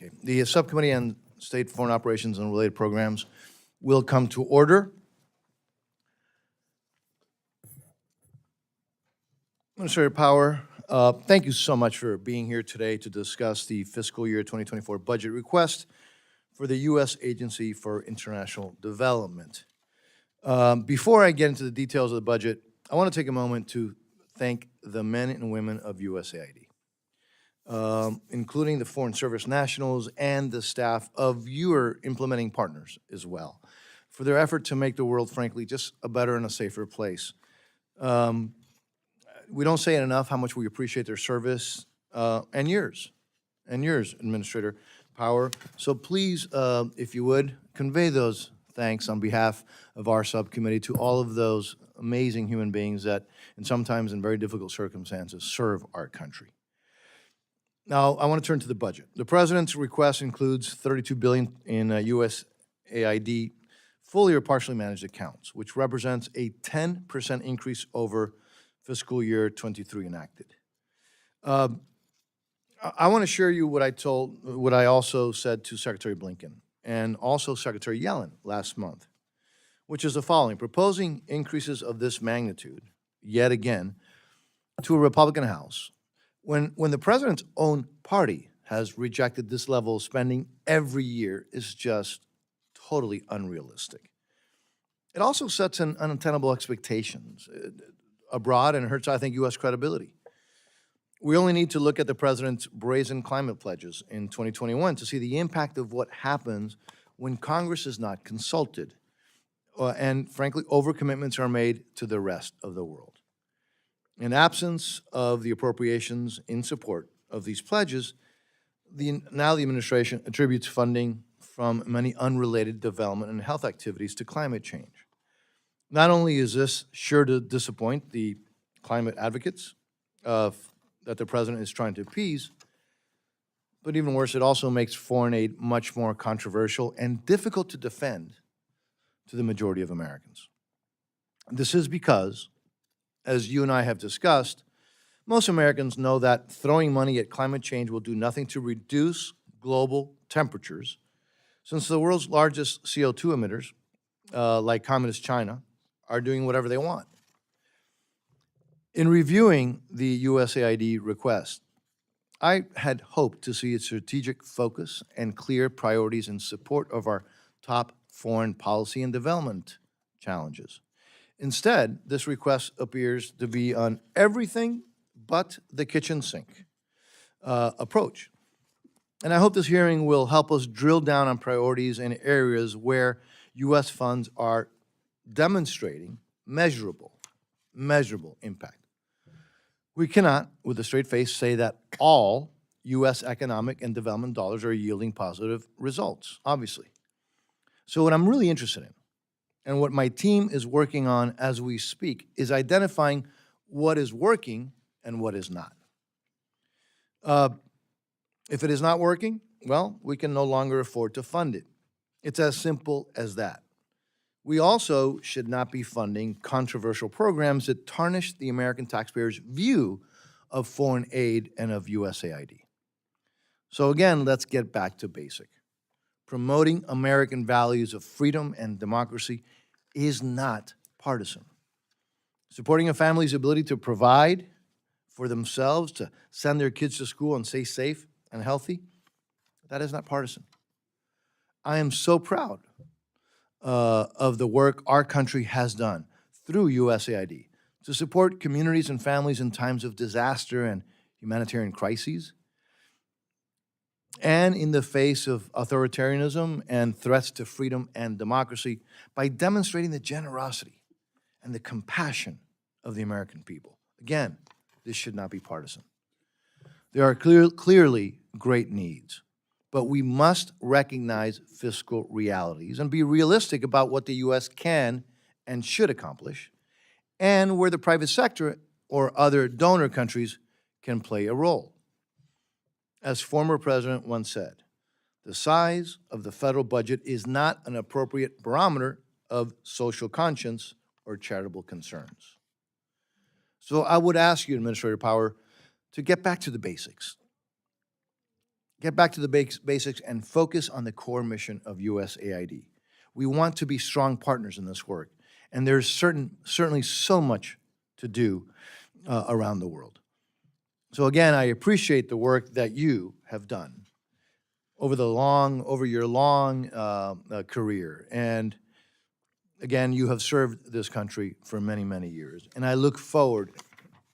Okay. The Subcommittee on State Foreign Operations and Related Programs will come to order. Administrator Power, thank you so much for being here today to discuss the fiscal year 2024 budget request for the U.S. Agency for International Development. Before I get into the details of the budget, I want to take a moment to thank the men and women of USAID, including the Foreign Service nationals and the staff of your implementing partners as well, for their effort to make the world, frankly, just a better and a safer place. We don't say it enough how much we appreciate their service and yours, Administrator Power. So please, if you would, convey those thanks on behalf of our subcommittee to all of those amazing human beings that, and sometimes in very difficult circumstances, serve our country. Now, I want to turn to the budget. The President's request includes $32 billion in USAID fully or partially managed accounts, which represents a 10% increase over fiscal year 23 enacted. I want to share you what I also said to Secretary Blinken and also Secretary Yellen last month, which is the following: proposing increases of this magnitude, yet again, to a Republican House, when the President's own party has rejected this level of spending every year, is just totally unrealistic. It also sets an untenable expectations abroad and hurts, I think, U.S. credibility. We only need to look at the President's brazen climate pledges in 2021 to see the impact of what happens when Congress is not consulted and, frankly, overcommitments are made to the rest of the world. In absence of the appropriations in support of these pledges, now the administration attributes funding from many unrelated development and health activities to climate change. Not only is this sure to disappoint the climate advocates that the President is trying to appease, but even worse, it also makes foreign aid much more controversial and difficult to defend to the majority of Americans. This is because, as you and I have discussed, most Americans know that throwing money at climate change will do nothing to reduce global temperatures, since the world's largest CO2 emitters, like Communist China, are doing whatever they want. In reviewing the USAID request, I had hoped to see a strategic focus and clear priorities in support of our top foreign policy and development challenges. Instead, this request appears to be on everything but the kitchen sink approach. And I hope this hearing will help us drill down on priorities in areas where U.S. funds are demonstrating measurable impact. We cannot, with a straight face, say that all U.S. economic and development dollars are yielding positive results, obviously. So what I'm really interested in, and what my team is working on as we speak, is identifying what is working and what is not. If it is not working, well, we can no longer afford to fund it. It's as simple as that. We also should not be funding controversial programs that tarnish the American taxpayers' view of foreign aid and of USAID. So again, let's get back to basic. Promoting American values of freedom and democracy is not partisan. Supporting a family's ability to provide for themselves, to send their kids to school and stay safe and healthy, that is not partisan. I am so proud of the work our country has done through USAID to support communities and families in times of disaster and humanitarian crises, and in the face of authoritarianism and threats to freedom and democracy, by demonstrating the generosity and the compassion of the American people. Again, this should not be partisan. There are clearly great needs, but we must recognize fiscal realities and be realistic about what the U.S. can and should accomplish, and where the private sector or other donor countries can play a role. As former President once said, the size of the federal budget is not an appropriate barometer of social conscience or charitable concerns. So I would ask you, Administrator Power, to get back to the basics. get back to the basics and focus on the core mission of USAID. We want to be strong partners in this work, and there's certainly so much to do around the world. So again, I appreciate the work that you have done over your long career, and again, you have served this country for many, many years, and I look forward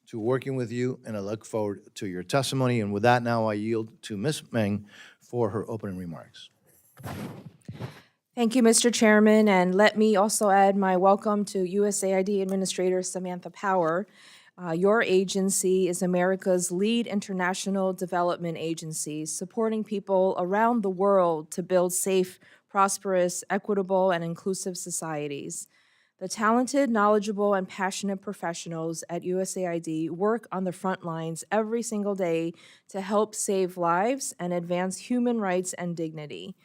to working with you, and I look forward to your testimony. And with that, now I yield to Ms. Meng for her opening remarks. Thank you, Mr. Chairman, and let me also add my welcome to USAID Administrator Samantha Power. Your agency is America's lead international development agency, supporting people around the world to build safe, prosperous, equitable, and inclusive societies. The talented, knowledgeable, and passionate professionals at USAID work on the front lines every single day to help save lives and advance human rights and dignity.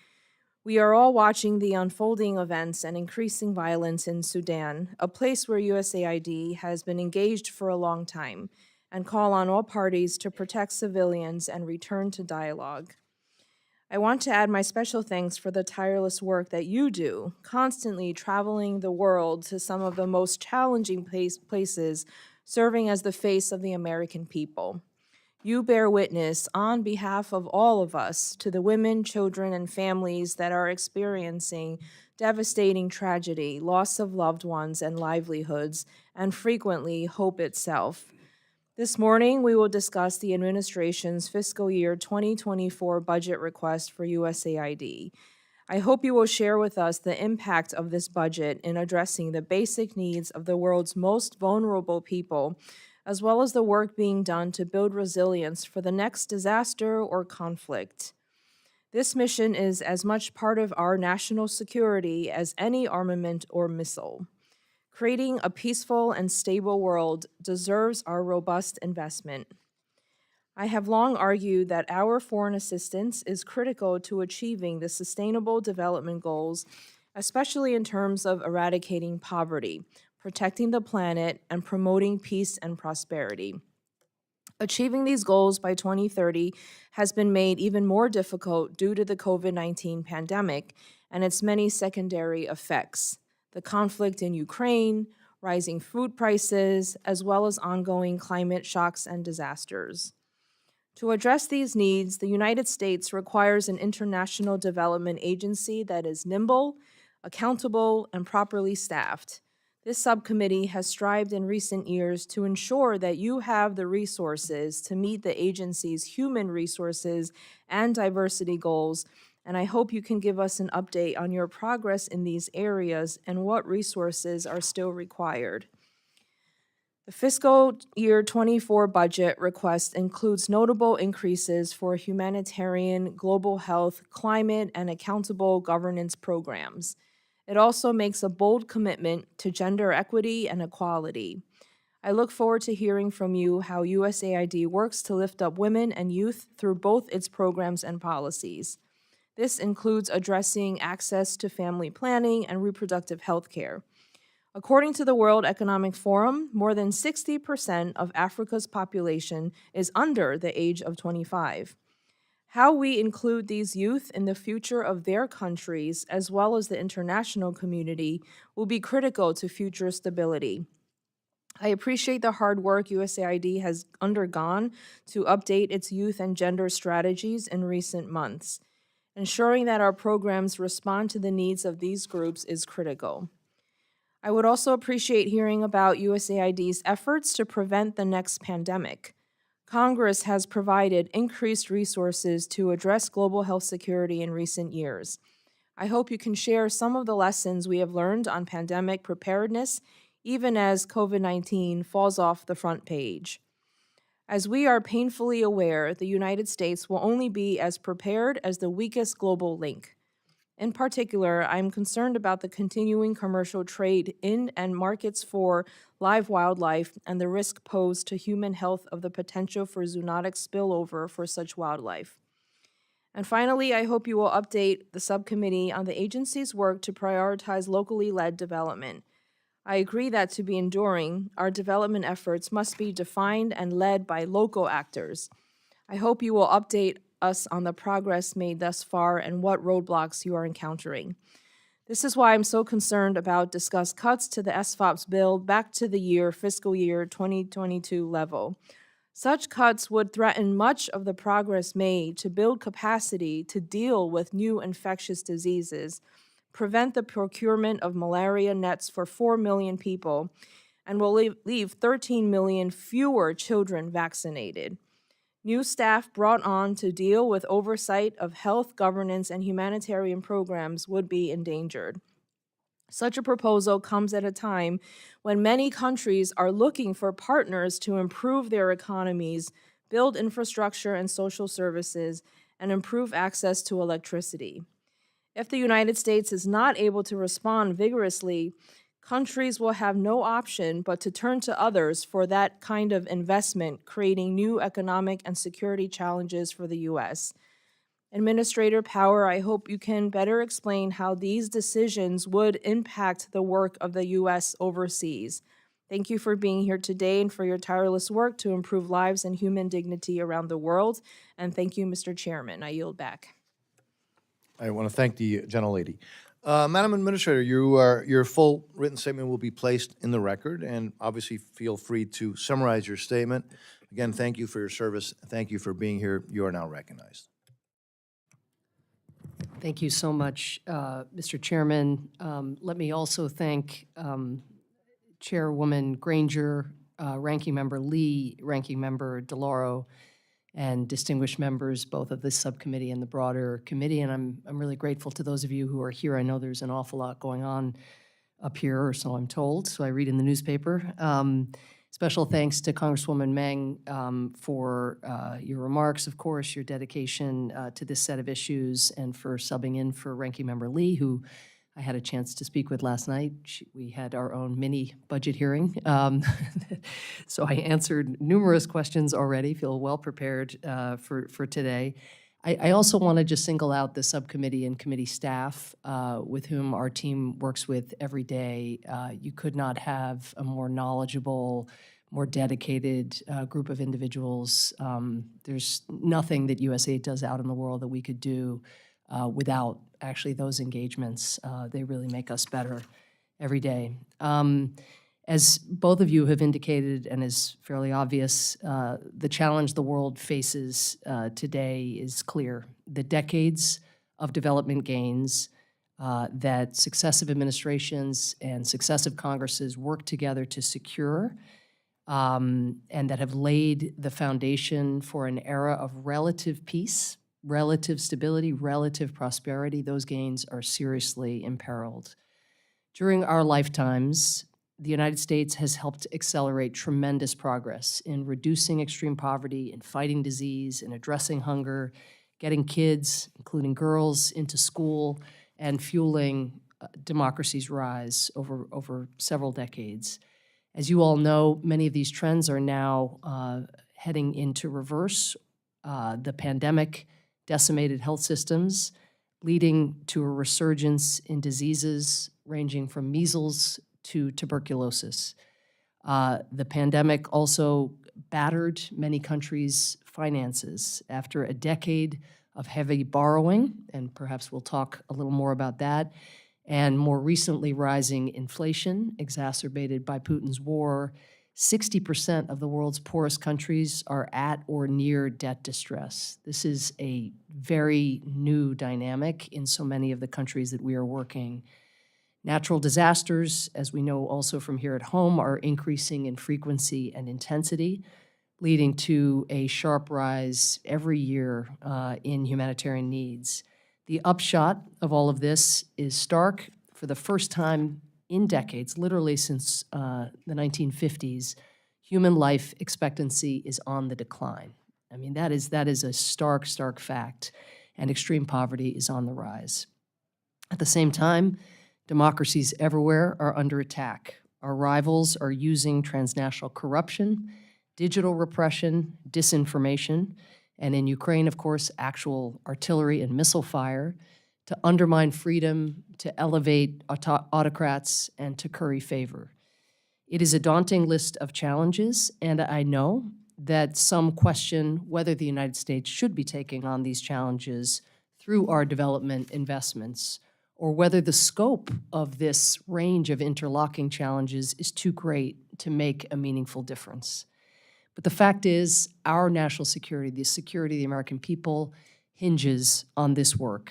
We are all watching the unfolding events and increasing violence in Sudan, a place where USAID has been engaged for a long time, and call on all parties to protect civilians and return to dialogue. I want to add my special thanks for the tireless work that you do, constantly traveling the world to some of the most challenging places, serving as the face of the American people. You bear witness on behalf of all of us to the women, children, and families that are experiencing devastating tragedy, loss of loved ones and livelihoods, and frequently hope itself. This morning, we will discuss the administration's fiscal year 2024 budget request for USAID. I hope you will share with us the impact of this budget in addressing the basic needs of the world's most vulnerable people, as well as the work being done to build resilience for the next disaster or conflict. This mission is as much part of our national security as any armament or missile. Creating a peaceful and stable world deserves our robust investment. I have long argued that our foreign assistance is critical to achieving the Sustainable Development Goals, especially in terms of eradicating poverty, protecting the planet, and promoting peace and prosperity. Achieving these goals by 2030 has been made even more difficult due to the COVID-19 pandemic and its many secondary effects: the conflict in Ukraine, rising food prices, as well as ongoing climate shocks and disasters. To address these needs, the United States requires an international development agency that is nimble, accountable, and properly staffed. This subcommittee has strived in recent years to ensure that you have the resources to meet the agency's human resources and diversity goals, and I hope you can give us an update on your progress in these areas and what resources are still required. The fiscal year 24 budget request includes notable increases for humanitarian, global health, climate, and accountable governance programs. It also makes a bold commitment to gender equity and equality. I look forward to hearing from you how USAID works to lift up women and youth through both its programs and policies. This includes addressing access to family planning and reproductive health care. According to the World Economic Forum, more than 60% of Africa's population is under the age of 25. How we include these youth in the future of their countries, as well as the international community, will be critical to future stability. I appreciate the hard work USAID has undergone to update its youth and gender strategies in recent months. Ensuring that our programs respond to the needs of these groups is critical. I would also appreciate hearing about USAID's efforts to prevent the next pandemic. Congress has provided increased resources to address global health security in recent years. I hope you can share some of the lessons we have learned on pandemic preparedness, even as COVID-19 falls off the front page. As we are painfully aware, the United States will only be as prepared as the weakest global link. In particular, I'm concerned about the continuing commercial trade in and markets for live wildlife and the risk posed to human health of the potential for zoonotic spillover for such wildlife. And finally, I hope you will update the subcommittee on the agency's work to prioritize locally led development. I agree that to be enduring, our development efforts must be defined and led by local actors. I hope you will update us on the progress made thus far and what roadblocks you are encountering. This is why I'm so concerned about discussed cuts to the SFOP's bill back to the fiscal year 2022 level. Such cuts would threaten much of the progress made to build capacity to deal with new infectious diseases, prevent the procurement of malaria nets for 4 million people, and will leave 13 million fewer children vaccinated. New staff brought on to deal with oversight of health, governance, and humanitarian programs would be endangered. Such a proposal comes at a time when many countries are looking for partners to improve their economies, build infrastructure and social services, and improve access to electricity. If the United States is not able to respond vigorously, countries will have no option but to turn to others for that kind of investment, creating new economic and security challenges for the U.S. Administrator Power, I hope you can better explain how these decisions would impact the work of the U.S. overseas. Thank you for being here today and for your tireless work to improve lives and human dignity around the world. And thank you, Mr. Chairman. I yield back. I want to thank the gentlelady. Madam Administrator, your full written statement will be placed in the record, and obviously feel free to summarize your statement. Again, thank you for your service. Thank you for being here. You are now recognized. Thank you so much, Mr. Chairman. Let me also thank Chairwoman Granger, Ranking Member Lee, Ranking Member DeLauro, and distinguished members both of this subcommittee and the broader committee. And I'm really grateful to those of you who are here. I know there's an awful lot going on up here, or so I'm told, so I read in the newspaper. Special thanks to Congresswoman Meng for your remarks, of course, your dedication to this set of issues, and for subbing in for Ranking Member Lee, who I had a chance to speak with last night. We had our own mini budget hearing. So I answered numerous questions already, feel well prepared for today. I also want to just single out the subcommittee and committee staff with whom our team works with every day. You could not have a more knowledgeable, more dedicated group of individuals. There's nothing that USAID does out in the world that we could do without actually those engagements. They really make us better every day. As both of you have indicated, and is fairly obvious, the challenge the world faces today is clear. The decades of development gains that successive administrations and successive Congresses work together to secure, and that have laid the foundation for an era of relative peace, relative stability, relative prosperity, those gains are seriously imperiled. During our lifetimes, the United States has helped accelerate tremendous progress in reducing extreme poverty, in fighting disease, in addressing hunger, getting kids, including girls, into school, and fueling democracy's rise over several decades. As you all know, many of these trends are now heading into reverse. The pandemic decimated health systems, leading to a resurgence in diseases ranging from measles to tuberculosis. The pandemic also battered many countries' finances. After a decade of heavy borrowing, and perhaps we'll talk a little more about that, and more recently rising inflation exacerbated by Putin's war, 60% of the world's poorest countries are at or near debt distress. This is a very new dynamic in so many of the countries that we are working. Natural disasters, as we know also from here at home, are increasing in frequency and intensity, leading to a sharp rise every year in humanitarian needs. The upshot of all of this is stark. For the first time in decades, literally since the 1950s, human life expectancy is on the decline. I mean, that is a stark fact, and extreme poverty is on the rise. At the same time, democracies everywhere are under attack. Our rivals are using transnational corruption, digital repression, disinformation, and in Ukraine, of course, actual artillery and missile fire to undermine freedom, to elevate autocrats, and to curry favor. It is a daunting list of challenges, and I know that some question whether the United States should be taking on these challenges through our development investments, or whether the scope of this range of interlocking challenges is too great to make a meaningful difference. But the fact is, our national security, the security of the American people, hinges on this work.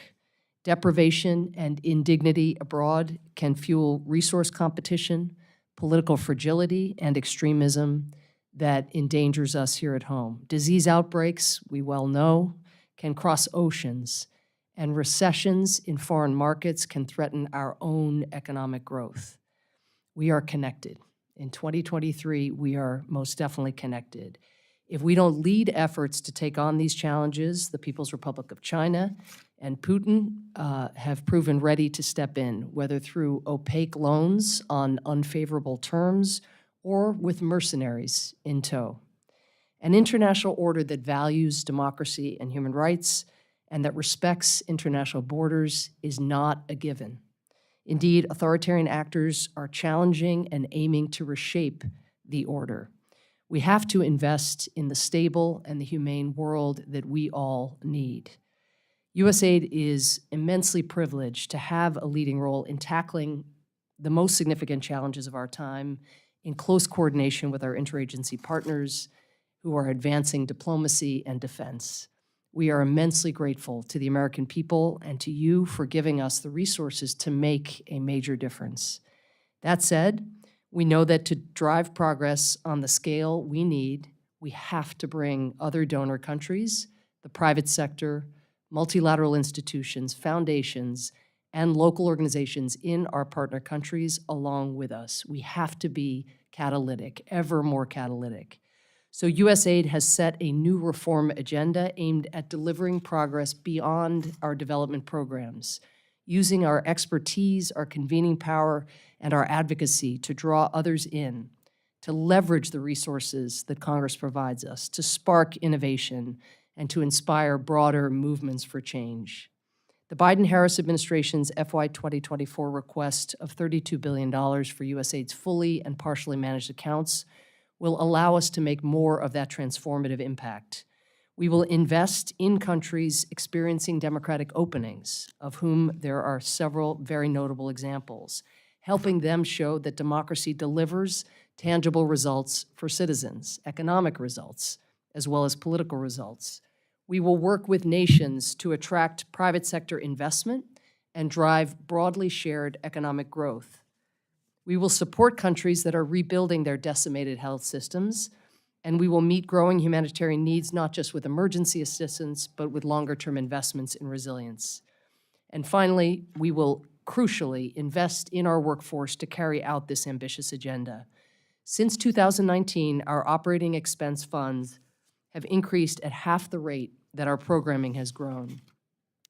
Deprivation and indignity abroad can fuel resource competition, political fragility, and extremism that endangers us here at home. Disease outbreaks, we well know, can cross oceans, and recessions in foreign markets can threaten our own economic growth. We are connected. In 2023, we are most definitely connected. If we don't lead efforts to take on these challenges, the People's Republic of China and Putin have proven ready to step in, whether through opaque loans on unfavorable terms or with mercenaries in tow. An international order that values democracy and human rights and that respects international borders is not a given. Indeed, authoritarian actors are challenging and aiming to reshape the order. We have to invest in the stable and the humane world that we all need. USAID is immensely privileged to have a leading role in tackling the most significant challenges of our time in close coordination with our interagency partners who are advancing diplomacy and defense. We are immensely grateful to the American people and to you for giving us the resources to make a major difference. That said, we know that to drive progress on the scale we need, we have to bring other donor countries, the private sector, multilateral institutions, foundations, and local organizations in our partner countries along with us. We have to be catalytic, ever more catalytic. So USAID has set a new reform agenda aimed at delivering progress beyond our development programs, using our expertise, our convening power, and our advocacy to draw others in, to leverage the resources that Congress provides us, to spark innovation, and to inspire broader movements for change. The Biden-Harris administration's FY 2024 request of $32 billion for USAID's fully and partially managed accounts will allow us to make more of that transformative impact. We will invest in countries experiencing democratic openings, of whom there are several very notable examples, helping them show that democracy delivers tangible results for citizens, economic results, as well as political results. We will work with nations to attract private sector investment and drive broadly shared economic growth. We will support countries that are rebuilding their decimated health systems, and we will meet growing humanitarian needs not just with emergency assistance, but with longer-term investments in resilience. And finally, we will crucially invest in our workforce to carry out this ambitious agenda. Since 2019, our operating expense funds have increased at half the rate that our programming has grown,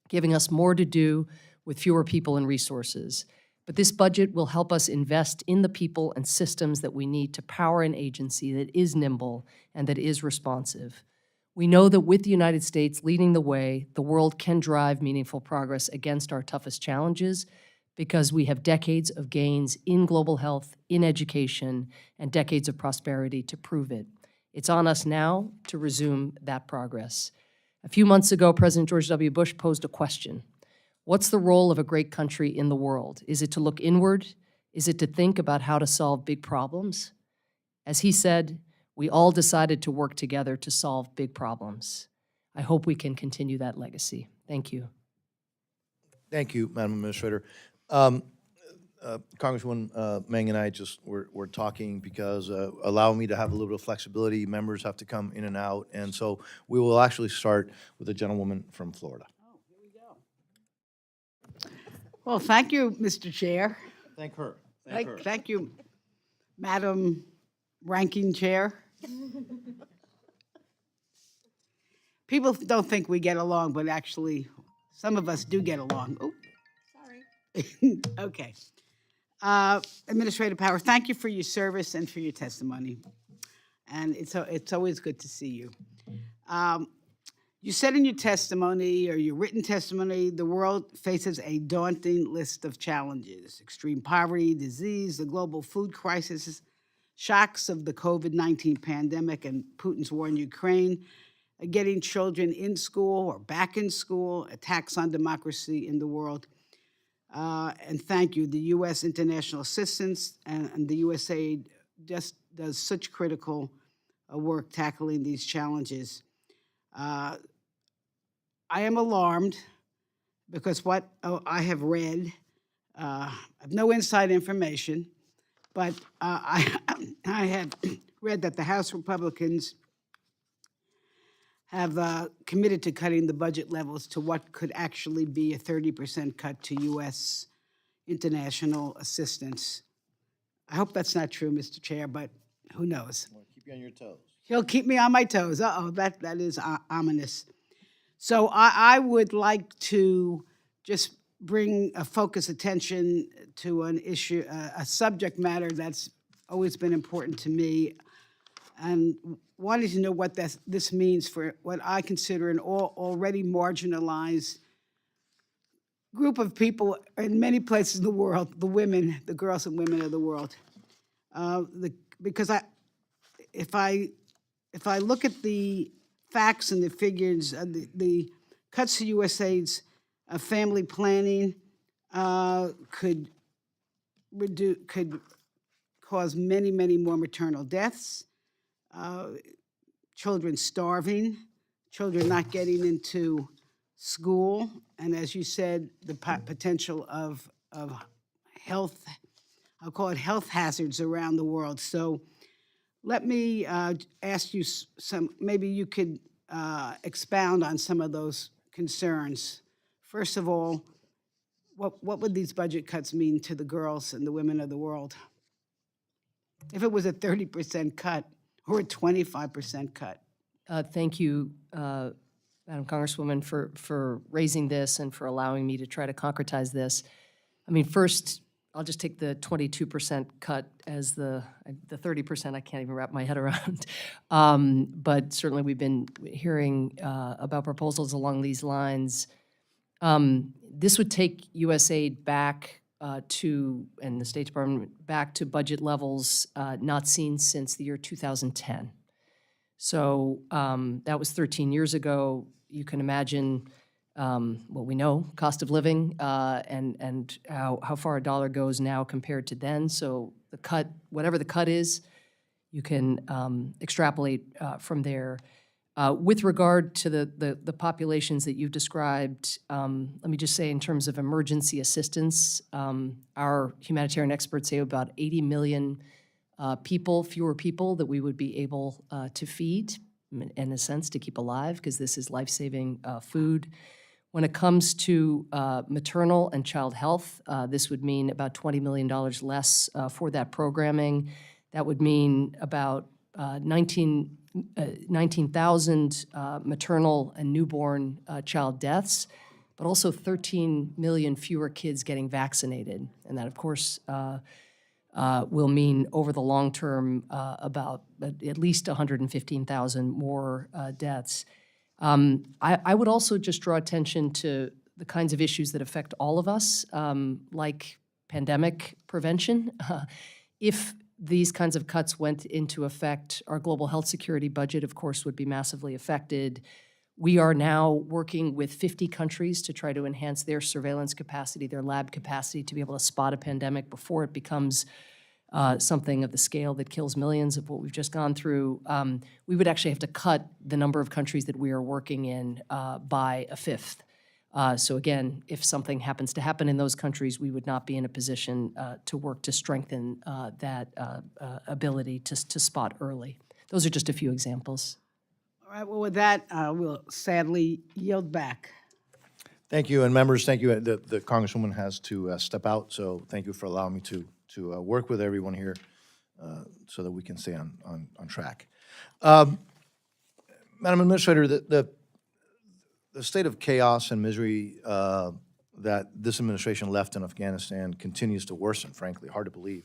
giving us more to do with fewer people and resources. But this budget will help us invest in the people and systems that we need to power an agency that is nimble and that is responsive. We know that with the United States leading the way, the world can drive meaningful progress against our toughest challenges because we have decades of gains in global health, in education, and decades of prosperity to prove it. It's on us now to resume that progress. A few months ago, President George W. Bush posed a question. What's the role of a great country in the world? Is it to look inward? Is it to think about how to solve big problems? As he said, we all decided to work together to solve big problems. I hope we can continue that legacy. Thank you. Thank you, Madam Administrator. Congresswoman Meng and I just were talking because allow me to have a little bit of flexibility. Members have to come in and out, and so we will actually start with the gentlewoman from Florida. Oh, here we go. Well, thank you, Mr. Chair. Thank her. Thank you, Madam Ranking Chair. People don't think we get along, but actually, some of us do get along. Oh, sorry. Okay. Administrative Power, thank you for your service and for your testimony. And it's always good to see you. You said in your testimony, or your written testimony, the world faces a daunting list of challenges: extreme poverty, disease, the global food crisis, shocks of the COVID-19 pandemic and Putin's war in Ukraine, getting children in school or back in school, attacks on democracy in the world. And thank you. The U.S. international assistance and the USAID just does such critical work tackling these challenges. I am alarmed because what I have read, I have no inside information, but I have read that the House Republicans have committed to cutting the budget levels to what could actually be a 30% cut to U.S. international assistance. I hope that's not true, Mr. Chair, but who knows? Keep you on your toes. He'll keep me on my toes. Uh-oh, that is ominous. So I would like to just bring a focus attention to an issue, a subject matter that's always been important to me, and wanted to know what this means for what I consider an already marginalized group of people in many places in the world, the women, the girls and women of the world. Because if I look at the facts and the figures, the cuts to USAID's family planning could cause many, many more maternal deaths, children starving, children not getting into school, and as you said, the potential of health, I'll call it health hazards around the world. So let me ask you maybe you could expound on some of those concerns. First of all, what would these budget cuts mean to the girls and the women of the world? If it was a 30% cut or a 25% cut? Thank you, Madam Congresswoman, for raising this and for allowing me to try to concretize this. I mean, first, I'll just take the 22% cut as the 30% I can't even wrap my head around. But certainly we've been hearing about proposals along these lines. This would take USAID back and the State Department back to budget levels not seen since the year 2010. So that was 13 years ago. You can imagine what we know, cost of living, and how far a dollar goes now compared to then. So the cut, whatever the cut is, you can extrapolate from there. With regard to the populations that you've described, let me just say in terms of emergency assistance, our humanitarian experts say about 80 million fewer people that we would be able to feed, in a sense, to keep alive, because this is life-saving food. When it comes to maternal and child health, this would mean about $20 million less for that programming. That would mean about 19,000 maternal and newborn child deaths, but also 13 million fewer kids getting vaccinated. And that, of course, will mean over the long term about at least 115,000 more deaths. I would also just draw attention to the kinds of issues that affect all of us, like pandemic prevention. If these kinds of cuts went into effect, our global health security budget, of course, would be massively affected. We are now working with 50 countries to try to enhance their surveillance capacity, their lab capacity to be able to spot a pandemic before it becomes something of the scale that kills millions of what we've just gone through. We would actually have to cut the number of countries that we are working in by a fifth. So again, if something happens to happen in those countries, we would not be in a position to work to strengthen that ability to spot early. Those are just a few examples. All right, well, with that, we'll sadly yield back. Thank you, and members, thank you. The Congresswoman has to step out, so thank you for allowing me to work with everyone here so that we can stay on track. Madam Administrator, the state of chaos and misery that this administration left in Afghanistan continues to worsen, frankly, hard to believe.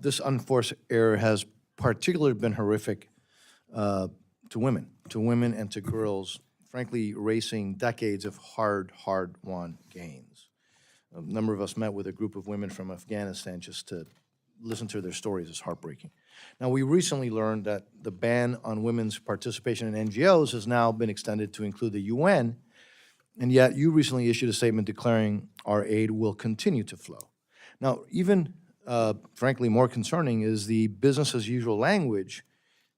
This unforced error has particularly been horrific to women and to girls, frankly, erasing decades of hard-won gains. A number of us met with a group of women from Afghanistan just to listen to their stories is heartbreaking. Now, we recently learned that the ban on women's participation in NGOs has now been extended to include the UN, and yet you recently issued a statement declaring our aid will continue to flow. Now, even frankly more concerning is the business-as-usual language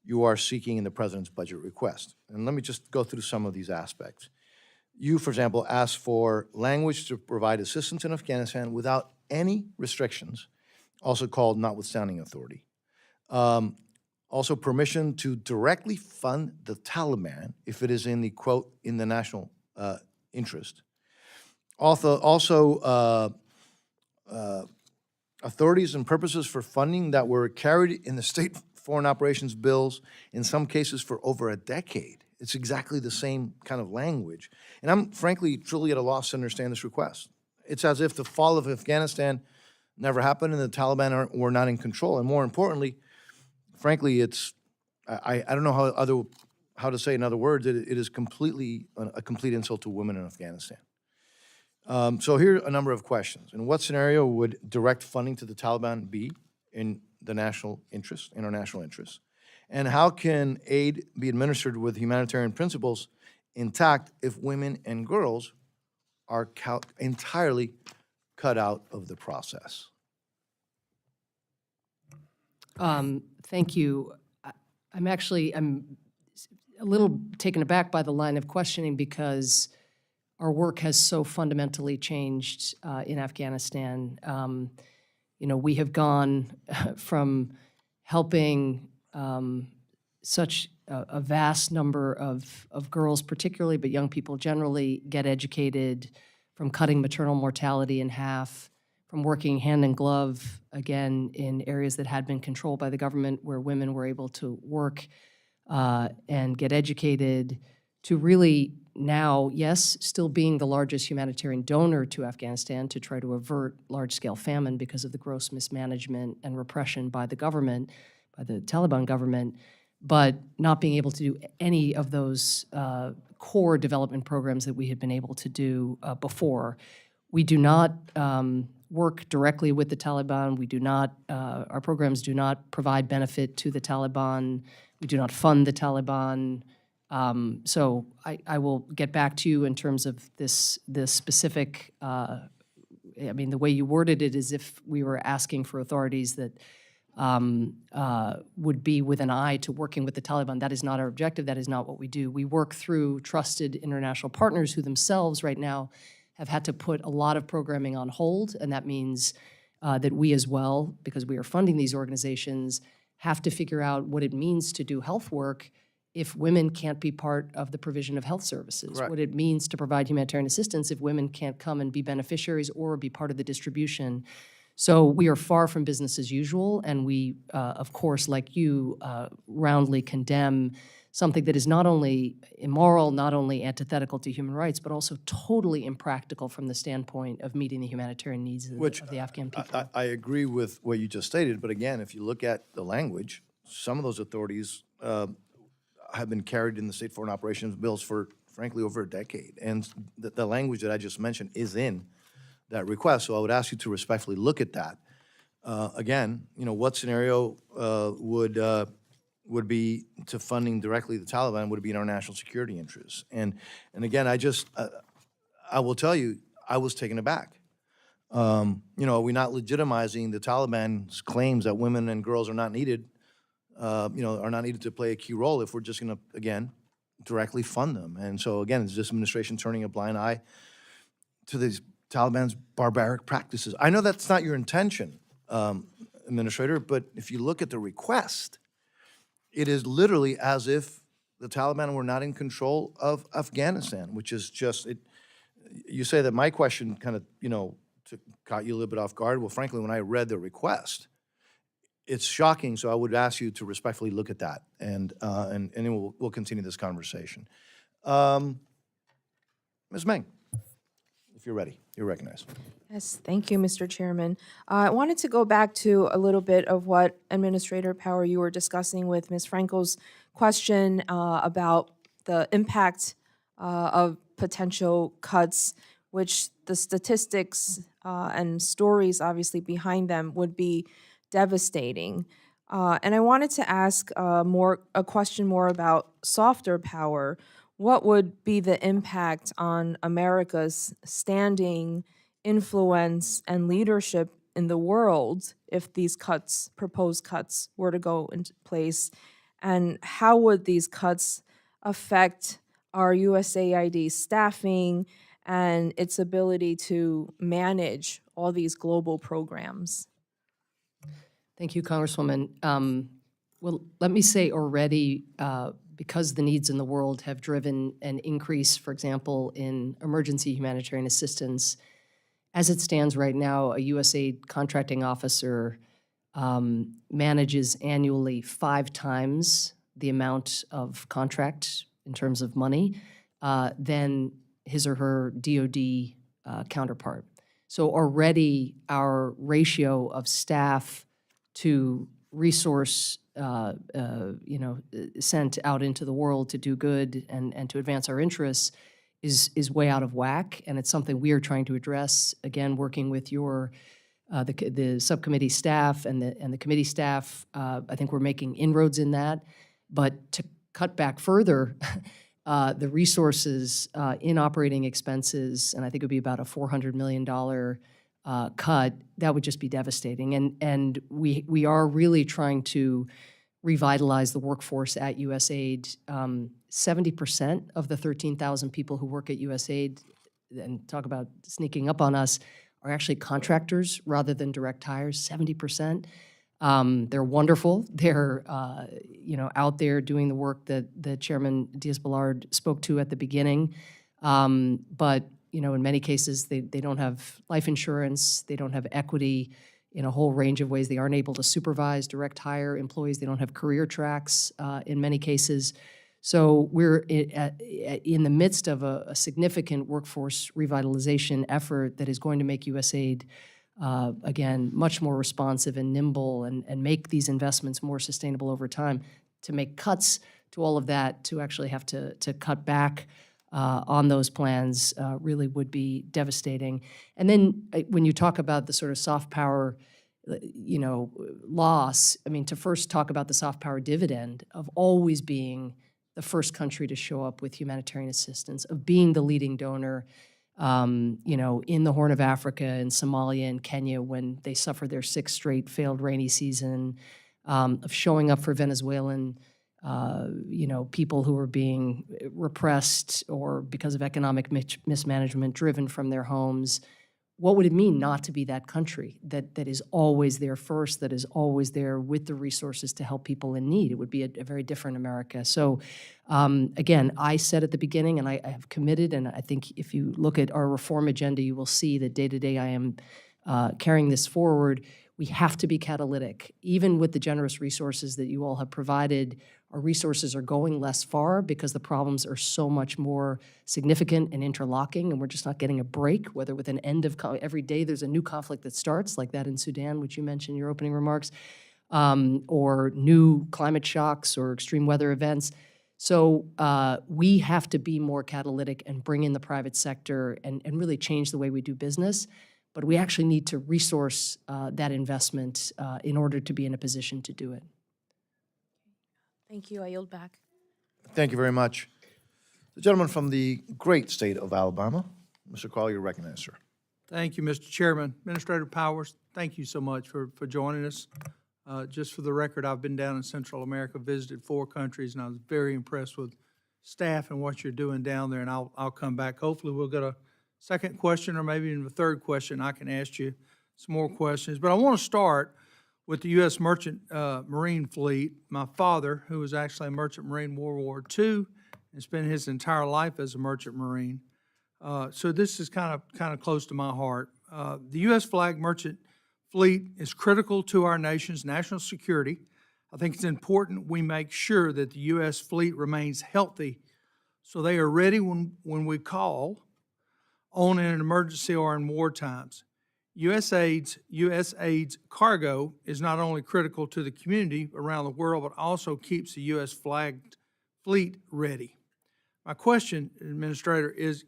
you are seeking in the president's budget request. And let me just go through some of these aspects. You, for example, asked for language to provide assistance in Afghanistan without any restrictions, also called notwithstanding authority. Also, permission to directly fund the Taliban if it is in the, quote, in the national interest. Also, authorities and purposes for funding that were carried in the state foreign operations bills, in some cases for over a decade. It's exactly the same kind of language. And I'm frankly, truly at a loss to understand this request. It's as if the fall of Afghanistan never happened and the Taliban were not in control. And more importantly, frankly, I don't know how to say in other words, it is completely a complete insult to women in Afghanistan. So here are a number of questions. In what scenario would direct funding to the Taliban be in the national interest, international interest? And how can aid be administered with humanitarian principles intact if women and girls are entirely cut out of the process? Thank you. I'm a little taken aback by the line of questioning because our work has so fundamentally changed in Afghanistan. We have gone from helping such a vast number of girls particularly, but young people generally, get educated, from cutting maternal mortality in half, from working hand in glove, again, in areas that had been controlled by the government where women were able to work and get educated, to really now, yes, still being the largest humanitarian donor to Afghanistan to try to avert large-scale famine because of the gross mismanagement and repression by the government, by the Taliban government, but not being able to do any of those core development programs that we had been able to do before. We do not work directly with the Taliban. We do not, our programs do not provide benefit to the Taliban. We do not fund the Taliban. So I will get back to you in terms of this specific, the way you worded it is if we were asking for authorities that would be with an eye to working with the Taliban. That is not our objective. That is not what we do. We work through trusted international partners who themselves right now have had to put a lot of programming on hold, and that means that we as well, because we are funding these organizations, have to figure out what it means to do health work if women can't be part of the provision of health services, Right. what it means to provide humanitarian assistance if women can't come and be beneficiaries or be part of the distribution. So we are far from business as usual, and we, of course, like you, roundly condemn something that is not only immoral, not only antithetical to human rights, but also totally impractical from the standpoint of meeting the humanitarian needs of the Afghan people. I agree with what you just stated, but again, if you look at the language, some of those authorities have been carried in the state foreign operations bills for, frankly, over a decade. And the language that I just mentioned is in that request. So I would ask you to respectfully look at that. Again, what scenario would be to funding directly the Taliban would be in our national security interests. And again, I will tell you, I was taken aback. Are we not legitimizing the Taliban's claims that women and girls are not needed, are not needed to play a key role if we're just going to, again, directly fund them? And so, again, is this administration turning a blind eye to these Taliban's barbaric practices? I know that's not your intention, Administrator, but if you look at the request, it is literally as if the Taliban were not in control of Afghanistan, which is just, you say that my question kind of, caught you a little bit off guard. Well, frankly, when I read the request, it's shocking, so I would ask you to respectfully look at that, and then we'll continue this conversation. Ms. Meng, if you're ready, you're recognized. Yes, thank you, Mr. Chairman. I wanted to go back to a little bit of what Administrator Power, you were discussing with Ms. Franco's question about the impact of potential cuts, which the statistics and stories obviously behind them would be devastating. And I wanted to ask a question more about softer power. What would be the impact on America's standing, influence, and leadership in the world if these proposed cuts, were to go into place? And how would these cuts affect our USAID staffing and its ability to manage all these global programs? Thank you, Congresswoman. Well, let me say already, because the needs in the world have driven an increase, for example, in emergency humanitarian assistance, as it stands right now, a USAID contracting officer manages annually 5 times the amount of contract in terms of money than his or her DoD counterpart. So already our ratio of staff to resource, sent out into the world to do good and to advance our interests is way out of whack, and it's something we are trying to address. Again, working with your the subcommittee staff and the committee staff. I think we're making inroads in that, but to cut back further. The resources in operating expenses, and I think it would be about a $400 million cut, that would just be devastating. And we are really trying to revitalize the workforce at USAID. 70% of the 13,000 people who work at USAID, and talk about sneaking up on us, are actually contractors rather than direct hires, 70%. They're wonderful. They're out there doing the work that Chairman Diaz-Balart spoke to at the beginning. But in many cases, they don't have life insurance. They don't have equity in a whole range of ways. They aren't able to supervise direct hire employees. They don't have career tracks in many cases. So we're in the midst of a significant workforce revitalization effort that is going to make USAID again, much more responsive and nimble and make these investments more sustainable over time. To make cuts to all of that, to actually have to cut back on those plans really would be devastating. And then when you talk about the sort of soft power, loss, I mean, to first talk about the soft power dividend of always being the first country to show up with humanitarian assistance, of being the leading donor, in the Horn of Africa, in Somalia and Kenya when they suffered their 6th straight failed rainy season, of showing up for Venezuelan, people who are being repressed or because of economic mismanagement driven from their homes. What would it mean not to be that country that is always there first, that is always there with the resources to help people in need? It would be a very different America. So again, I said at the beginning, and I have committed, and I think if you look at our reform agenda, you will see that day to day I am carrying this forward. We have to be catalytic. Even with the generous resources that you all have provided, our resources are going less far because the problems are so much more significant and interlocking, and we're just not getting a break, whether with an end of every day there's a new conflict that starts, like that in Sudan, which you mentioned in your opening remarks, or new climate shocks or extreme weather events. So we have to be more catalytic and bring in the private sector and really change the way we do business. But we actually need to resource that investment in order to be in a position to do it. Thank you. I yield back. Thank you very much. The gentleman from the great state of Alabama, Mr. Carl, you're recognized, sir. Thank you, Mr. Chairman. Administrator Powers, thank you so much for joining us. Just for the record, I've been down in Central America, visited 4 countries, and I was very impressed with staff and what you're doing down there, and I'll come back. Hopefully we'll get a second question or maybe even a third question. I can ask you some more questions. But I want to start with the U.S. Merchant Marine Fleet. My father, who was actually a Merchant Marine in World War II and spent his entire life as a Merchant Marine. So this is kind of close to my heart. The U.S. flag Merchant Fleet is critical to our nation's national security. I think it's important we make sure that the U.S. fleet remains healthy so they are ready when we call on in an emergency or in war times. USAID's cargo is not only critical to the community around the world, but also keeps the U.S. flagged fleet ready. My question, Administrator, is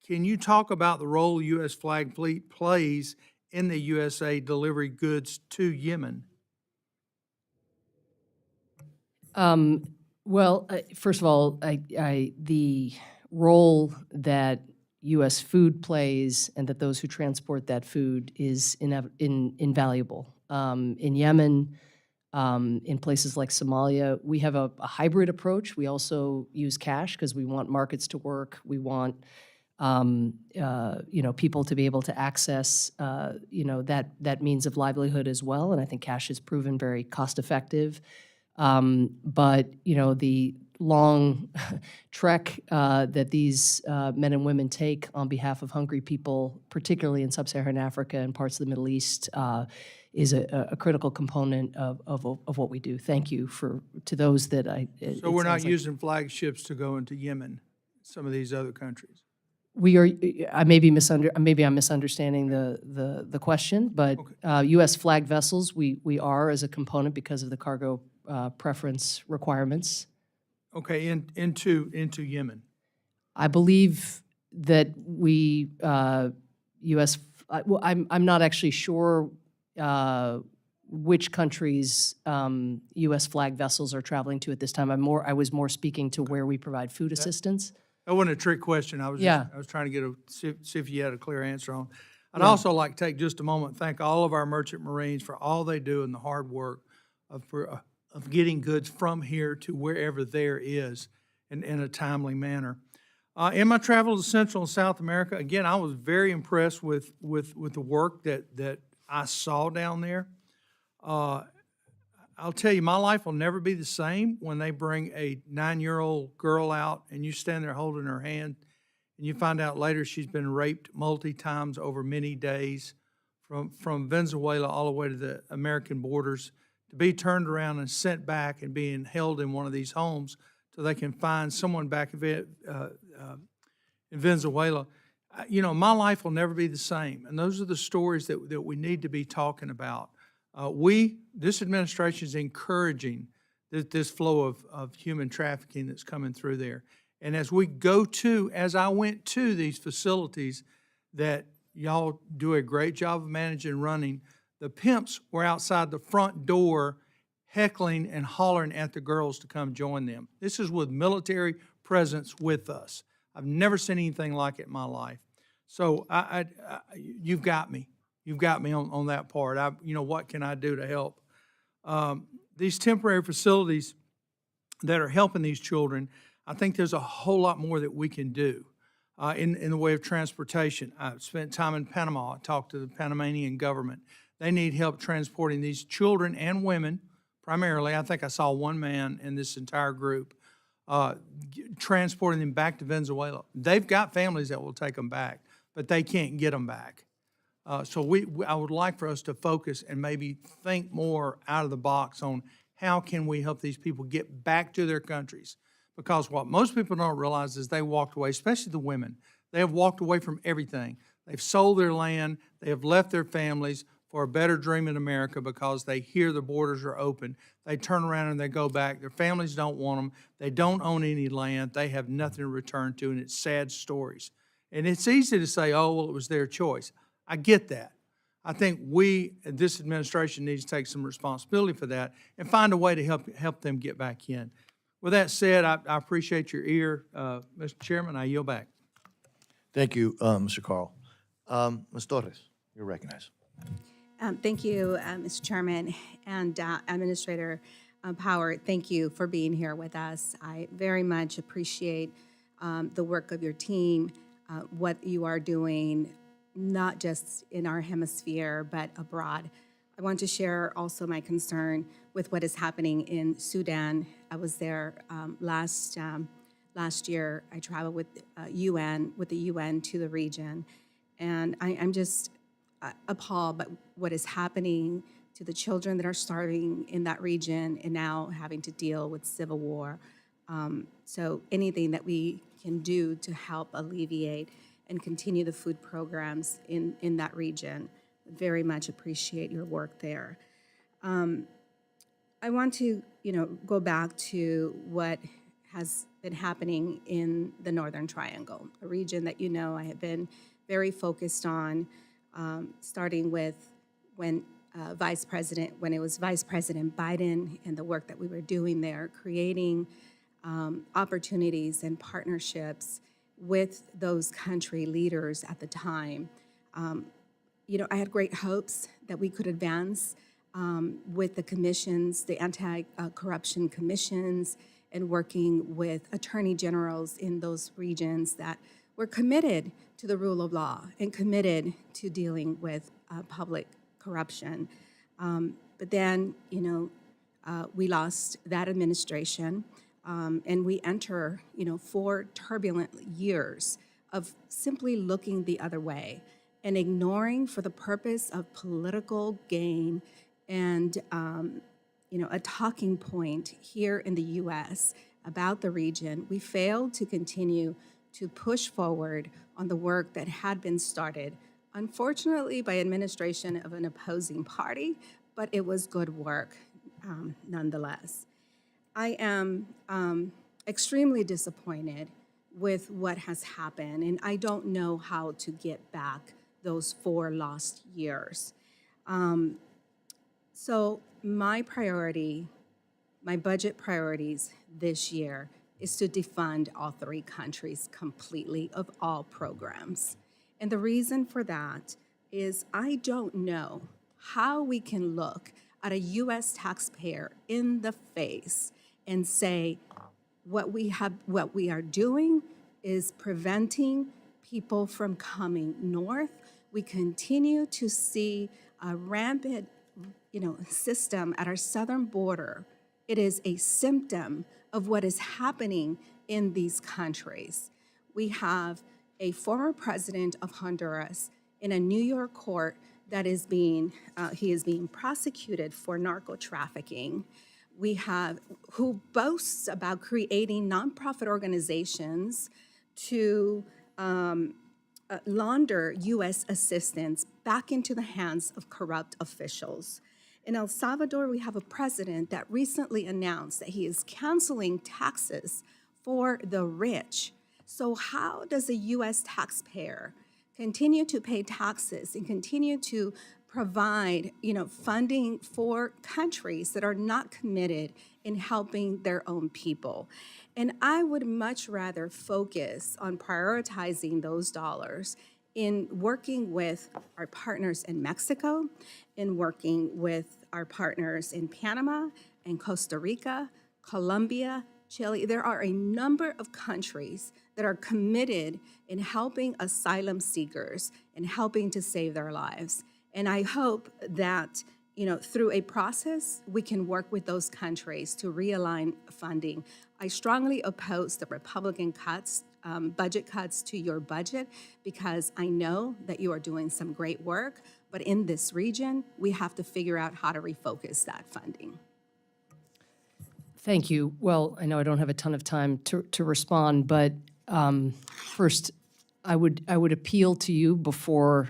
can you talk about the role the U.S. flagged fleet plays in the USAID delivery goods to Yemen? Well, first of all, the role that U.S. food plays and that those who transport that food is invaluable. In Yemen, in places like Somalia, we have a hybrid approach. We also use cash because we want markets to work. We want people to be able to access that means of livelihood as well. And I think cash has proven very cost effective. But the long trek that these men and women take on behalf of hungry people, particularly in sub-Saharan Africa and parts of the Middle East, is a critical component of what we do. Thank you to those that I. So we're not using flagships to go into Yemen, some of these other countries. We are. Maybe I'm misunderstanding the question, but U.S. flagged vessels we are as a component because of the cargo preference requirements. Okay, into Yemen. I believe that we U.S. Well, I'm not actually sure which countries U.S. flagged vessels are traveling to at this time. I was more speaking to where we provide food assistance. That wasn't a trick question. I was trying to see if you had a clear answer on. I'd also like to take just a moment and thank all of our merchant marines for all they do and the hard work of getting goods from here to wherever there is in a timely manner. In my travels to Central and South America, again, I was very impressed with the work that I saw down there. I'll tell you, my life will never be the same when they bring a 9-year-old girl out and you stand there holding her hand and you find out later she's been raped multi-times over many days from Venezuela all the way to the American borders, to be turned around and sent back and being held in one of these homes so they can find someone back in Venezuela. My life will never be the same. And those are the stories that we need to be talking about. This administration is encouraging this flow of human trafficking that's coming through there. And as I went to these facilities that y'all do a great job of managing and running, the pimps were outside the front door heckling and hollering at the girls to come join them. This is with military presence with us. I've never seen anything like it in my life. So you've got me. You've got me on that part. What can I do to help? These temporary facilities that are helping these children, I think there's a whole lot more that we can do in the way of transportation. I spent time in Panama. I talked to the Panamanian government. They need help transporting these children and women, primarily. I think I saw one man in this entire group, transporting them back to Venezuela. They've got families that will take them back, but they can't get them back. So I would like for us to focus and maybe think more out of the box on how can we help these people get back to their countries. Because what most people don't realize is they walked away, especially the women. They have walked away from everything. They've sold their land. They have left their families for a better dream in America because they hear the borders are open. They turn around and they go back. Their families don't want them. They don't own any land. They have nothing to return to, and it's sad stories. And it's easy to say, oh, well, it was their choice. I get that. I think this administration needs to take some responsibility for that and find a way to help them get back in. With that said, I appreciate your ear, Mr. Chairman. I yield back. Thank you, Mr. Carl. Ms. Torres, you're recognized. Thank you, Mr. Chairman, and Administrator Power. Thank you for being here with us. I very much appreciate the work of your team, what you are doing, not just in our hemisphere, but abroad. I want to share also my concern with what is happening in Sudan. I was there last year. I traveled with the UN to the region, and I'm just appalled by what is happening to the children that are starving in that region and now having to deal with civil war. So anything that we can do to help alleviate and continue the food programs in that region, very much appreciate your work there. I want to, go back to what has been happening in the Northern Triangle, a region that I have been very focused on, starting with when when it was Vice President Biden and the work that we were doing there, creating opportunities and partnerships with those country leaders at the time. I had great hopes that we could advance with the commissions, the anti-corruption commissions, and working with attorney generals in those regions that were committed to the rule of law and committed to dealing with public corruption. But then, we lost that administration, and we enter, 4 turbulent years of simply looking the other way and ignoring for the purpose of political gain and, a talking point here in the U.S. about the region. We failed to continue to push forward on the work that had been started, unfortunately by administration of an opposing party, but it was good work nonetheless. I am extremely disappointed with what has happened, and I don't know how to get back those 4 lost years. So my budget priorities this year is to defund all 3 countries completely of all programs. And the reason for that is I don't know how we can look at a U.S. taxpayer in the face and say what we are doing is preventing people from coming north. We continue to see a rampant system at our southern border. It is a symptom of what is happening in these countries. We have a former president of Honduras in a New York court that is being prosecuted for narco trafficking. We have who boasts about creating nonprofit organizations to launder U.S. assistance back into the hands of corrupt officials. In El Salvador, we have a president that recently announced that he is canceling taxes for the rich. So how does a U.S. taxpayer continue to pay taxes and continue to provide, funding for countries that are not committed in helping their own people? And I would much rather focus on prioritizing those dollars in working with our partners in Mexico, in working with our partners in Panama and Costa Rica, Colombia, Chile. There are a number of countries that are committed in helping asylum seekers and helping to save their lives. And I hope that, through a process, we can work with those countries to realign funding. I strongly oppose the Republican budget cuts to your budget, because I know that you are doing some great work, but in this region, we have to figure out how to refocus that funding. Thank you. Well, I know I don't have a ton of time to respond, but first, I would appeal to you before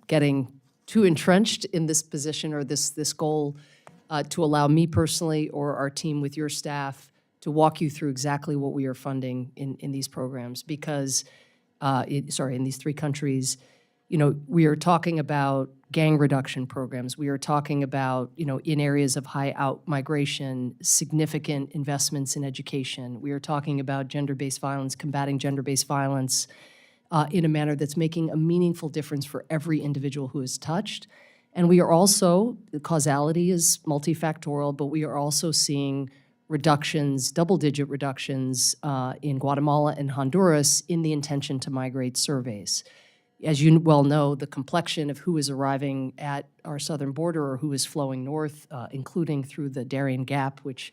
getting too entrenched in this position or this goal to allow me personally or our team with your staff to walk you through exactly what we are funding in these programs, because, in these 3 countries, we are talking about gang reduction programs. We are talking about, in areas of high out migration, significant investments in education. We are talking about gender-based violence, combating gender-based violence in a manner that's making a meaningful difference for every individual who is touched. And we are also, the causality is multifactorial, but we are also seeing reductions, double-digit reductions in Guatemala and Honduras in the intention to migrate surveys. As you well know, the complexion of who is arriving at our southern border or who is flowing north, including through the Darien Gap, which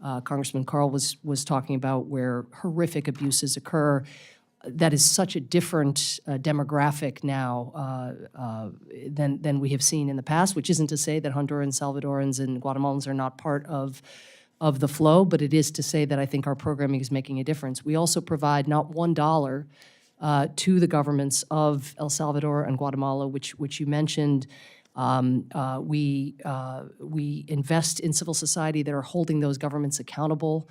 Congressman Carl was talking about, where horrific abuses occur, that is such a different demographic now than we have seen in the past, which isn't to say that Hondurans, Salvadorans, and Guatemalans are not part of the flow, but it is to say that I think our programming is making a difference. We also provide not $1 to the governments of El Salvador and Guatemala, which you mentioned. We invest in civil society that are holding those governments accountable,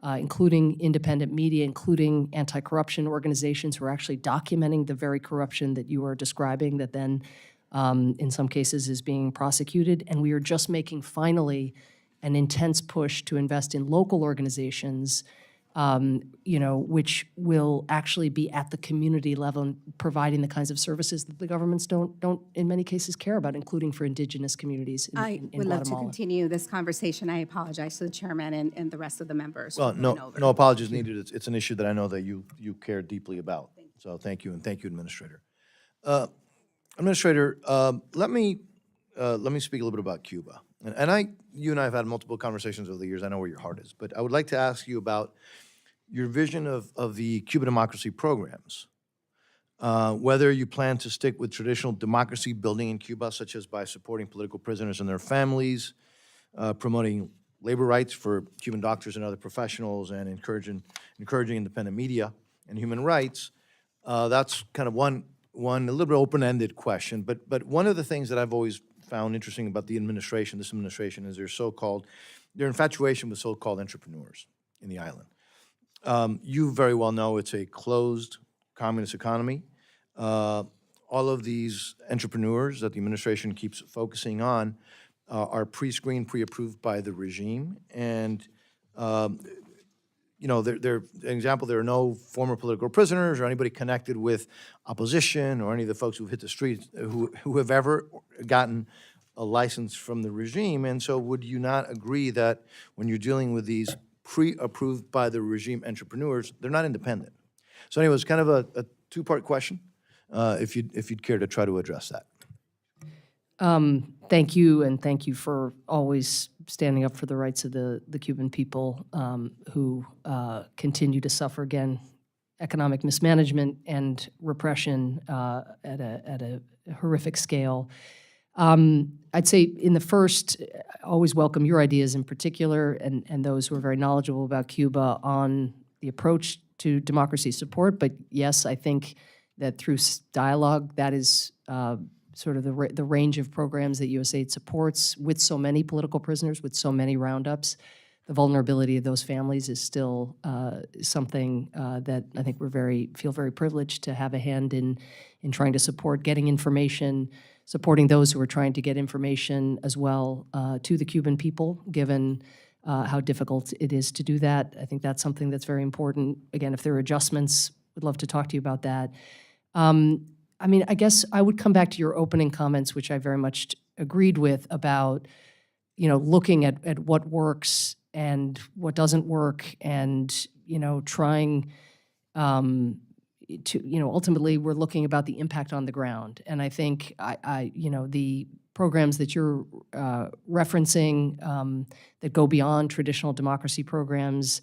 including independent media, including anti-corruption organizations who are actually documenting the very corruption that you are describing, that then in some cases is being prosecuted. And we are just making finally an intense push to invest in local organizations, which will actually be at the community level and providing the kinds of services that the governments don't in many cases care about, including for indigenous communities in I would love to Guatemala. continue this conversation. I apologize to the chairman and the rest of the members. Well, for going no, over. no apologies needed. It's an issue that I know that you care deeply about. So thank you, and thank you, Administrator. Administrator, let me speak a little bit about Cuba. And you and I have had multiple conversations over the years. I know where your heart is, but I would like to ask you about your vision of the Cuban democracy programs. Whether you plan to stick with traditional democracy building in Cuba, such as by supporting political prisoners and their families, promoting labor rights for Cuban doctors and other professionals, and encouraging independent media and human rights. That's kind of one a little bit open-ended question. But one of the things that I've always found interesting about this administration, is their infatuation with so-called entrepreneurs in the island. You very well know it's a closed communist economy. All of these entrepreneurs that the administration keeps focusing on are pre-screened, pre-approved by the regime. And, an example, there are no former political prisoners or anybody connected with opposition or any of the folks who've hit the streets who have ever gotten a license from the regime. And so would you not agree that when you're dealing with these pre-approved by the regime entrepreneurs, they're not independent? So anyway, it's kind of a two-part question, if you'd care to try to address that. Thank you, and thank you for always standing up for the rights of the Cuban people who continue to suffer, again, economic mismanagement and repression at a horrific scale. I'd say in the first, I always welcome your ideas in particular, and those who are very knowledgeable about Cuba on the approach to democracy support. But yes, I think that through dialogue, that is sort of the range of programs that USAID supports with so many political prisoners, with so many roundups. The vulnerability of those families is still something that I think feel very privileged to have a hand in trying to support, getting information, supporting those who are trying to get information as well to the Cuban people, given how difficult it is to do that. I think that's something that's very important. Again, if there are adjustments, we'd love to talk to you about that. I guess I would come back to your opening comments, which I very much agreed with, about looking at what works and what doesn't work, and trying to ultimately we're looking about the impact on the ground. And I think the programs that you're referencing that go beyond traditional democracy programs.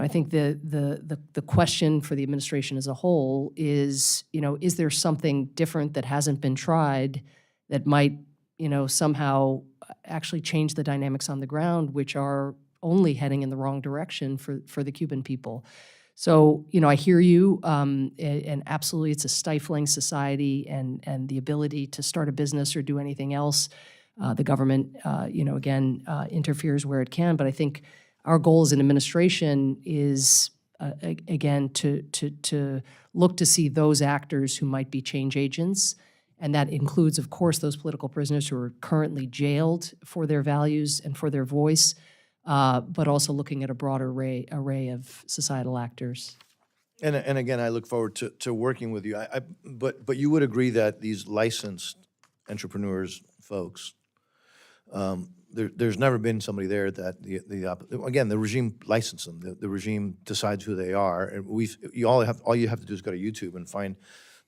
I think the question for the administration as a whole is there something different that hasn't been tried that might, somehow actually change the dynamics on the ground, which are only heading in the wrong direction for the Cuban people. So, I hear you, and absolutely it's a stifling society, and the ability to start a business or do anything else, the government, again, interferes where it can. But I think our goal as an administration is, again, to look to see those actors who might be change agents, and that includes, of course, those political prisoners who are currently jailed for their values and for their voice, but also looking at a broader array of societal actors. And again, I look forward to working with you. But you would agree that these licensed entrepreneurs, folks, there's never been somebody there that again, the regime licenses them. The regime decides who they are, and all you have to do is go to YouTube and find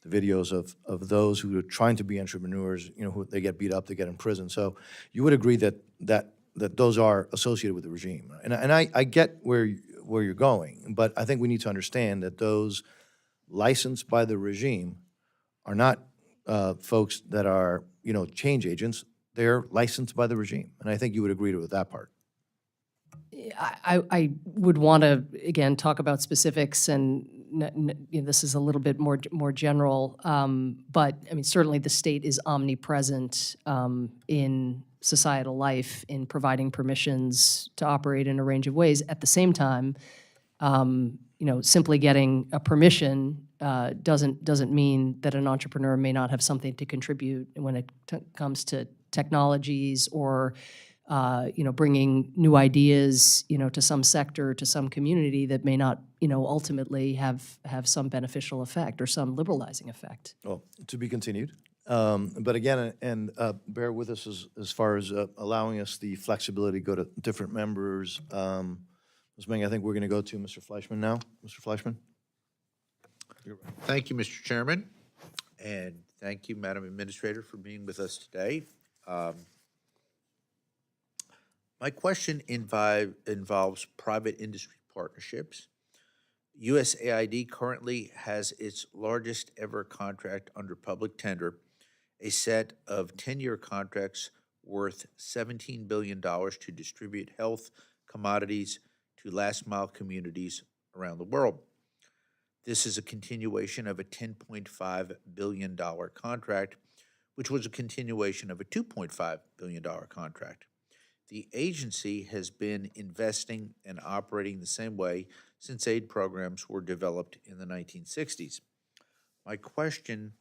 the videos of those who are trying to be entrepreneurs. Who they get beat up, they get in prison. So you would agree that those are associated with the regime, and I get where you're going, but I think we need to understand that those licensed by the regime are not folks that are change agents. They're licensed by the regime, and I think you would agree with that part. I would want to, again, talk about specifics, and this is a little bit more general, but certainly the state is omnipresent in societal life in providing permissions to operate in a range of ways. At the same time, simply getting a permission doesn't mean that an entrepreneur may not have something to contribute when it comes to technologies or bringing new ideas, to some sector, to some community that may not, ultimately have some beneficial effect or some liberalizing effect. Well, to be continued. But again, and bear with us as far as allowing us the flexibility to go to different members. Ms. Meng, I think we're going to go to Mr. Fleischman now. Mr. Fleischman? Thank you, Mr. Chairman, and thank you, Madam Administrator, for being with us today. My question involves private industry partnerships. USAID currently has its largest ever contract under public tender, a set of 10-year contracts worth $17 billion to distribute health commodities to last-mile communities around the world. This is a continuation of a $10.5 billion contract, which was a continuation of a $2.5 billion contract. The agency has been investing and operating the same way since aid programs were developed in the 1960s. My question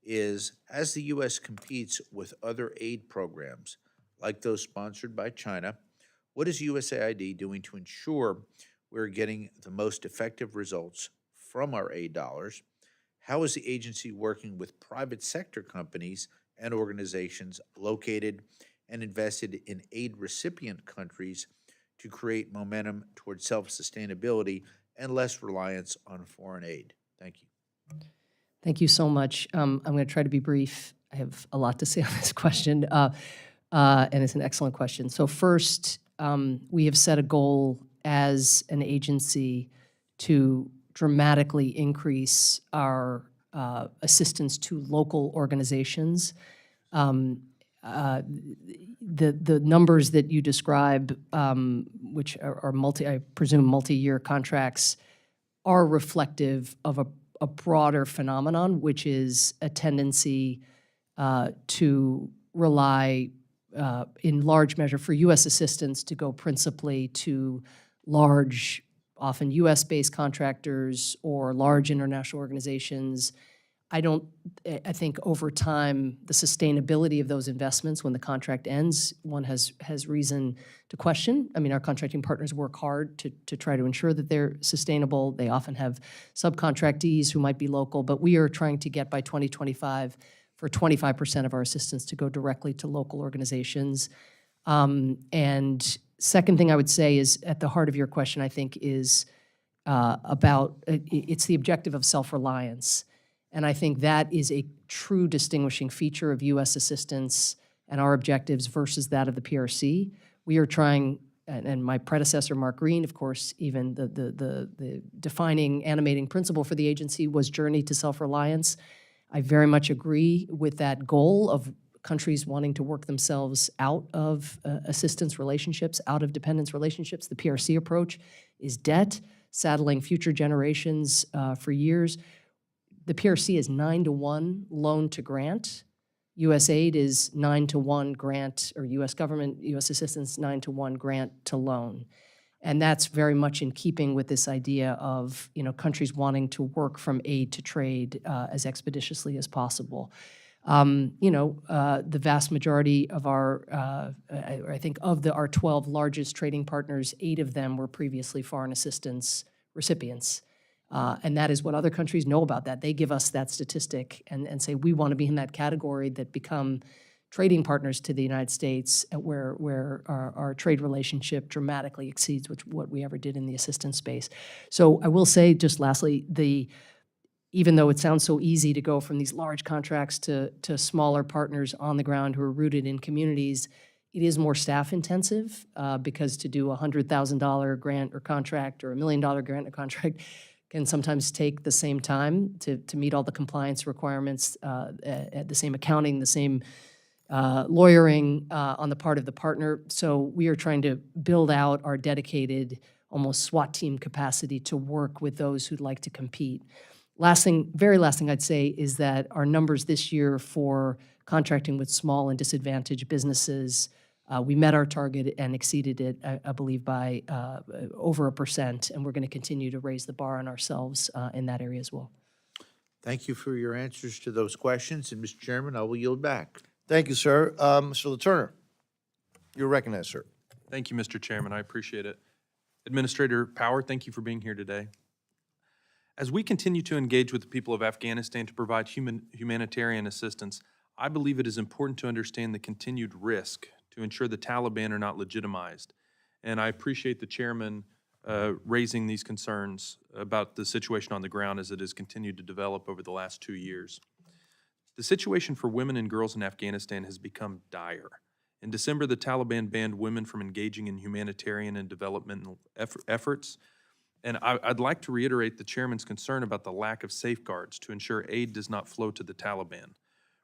is, as the U.S. competes with other aid programs, like those sponsored by China, what is USAID doing to ensure we're getting the most effective results from our aid dollars? How is the agency working with private sector companies and organizations located and invested in aid recipient countries to create momentum towards self-sustainability and less reliance on foreign aid? Thank you. Thank you so much. I'm going to try to be brief. I have a lot to say on this question, and it's an excellent question. So first, we have set a goal as an agency to dramatically increase our assistance to local organizations. The numbers that you describe, which are I presume multi-year contracts, are reflective of a broader phenomenon, which is a tendency to rely in large measure for U.S. assistance to go principally to large, often U.S.-based contractors or large international organizations. I think over time, the sustainability of those investments when the contract ends, one has reason to question. I mean, our contracting partners work hard to try to ensure that they're sustainable. They often have subcontractees who might be local, but we are trying to get by 2025 for 25% of our assistance to go directly to local organizations. And second thing I would say is, at the heart of your question, I think, is it's the objective of self-reliance. And I think that is a true distinguishing feature of U.S. assistance and our objectives versus that of the PRC. We are trying, and my predecessor, Mark Green, of course, even the defining, animating principle for the agency was journey to self-reliance. I very much agree with that goal of countries wanting to work themselves out of assistance relationships, out of dependence relationships. The PRC approach is debt, saddling future generations for years. The PRC is 9-to-1 loan to grant. USAID is 9-to-1 grant, or U.S. government, U.S. assistance, 9-to-1 grant to loan. And that's very much in keeping with this idea of, countries wanting to work from aid to trade as expeditiously as possible. The vast majority of our, I think of our 12 largest trading partners, 8 of them were previously foreign assistance recipients. And that is what other countries know about that. They give us that statistic and say, we want to be in that category that become trading partners to the United States, where our trade relationship dramatically exceeds what we ever did in the assistance space. So I will say, just lastly, even though it sounds so easy to go from these large contracts to smaller partners on the ground who are rooted in communities, it is more staff intensive because to do a $100,000 grant or contract or a $1 million grant or contract can sometimes take the same time to meet all the compliance requirements, at the same accounting, the same lawyering on the part of the partner. So we are trying to build out our dedicated, almost SWAT team capacity to work with those who'd like to compete. Very last thing I'd say is that our numbers this year for contracting with small and disadvantaged businesses, we met our target and exceeded it, I believe, by over 1%, and we're going to continue to raise the bar on ourselves in that area as well. Thank you for your answers to those questions, and Mr. Chairman, I will yield back. Thank you, sir. Mr. Letourneau, you're recognized, sir. Thank you, Mr. Chairman. I appreciate it. Administrator Power, thank you for being here today. As we continue to engage with the people of Afghanistan to provide humanitarian assistance, I believe it is important to understand the continued risk to ensure the Taliban are not legitimized. And I appreciate the chairman raising these concerns about the situation on the ground as it has continued to develop over the last 2 years. The situation for women and girls in Afghanistan has become dire. In December, the Taliban banned women from engaging in humanitarian and developmental efforts. And I'd like to reiterate the chairman's concern about the lack of safeguards to ensure aid does not flow to the Taliban.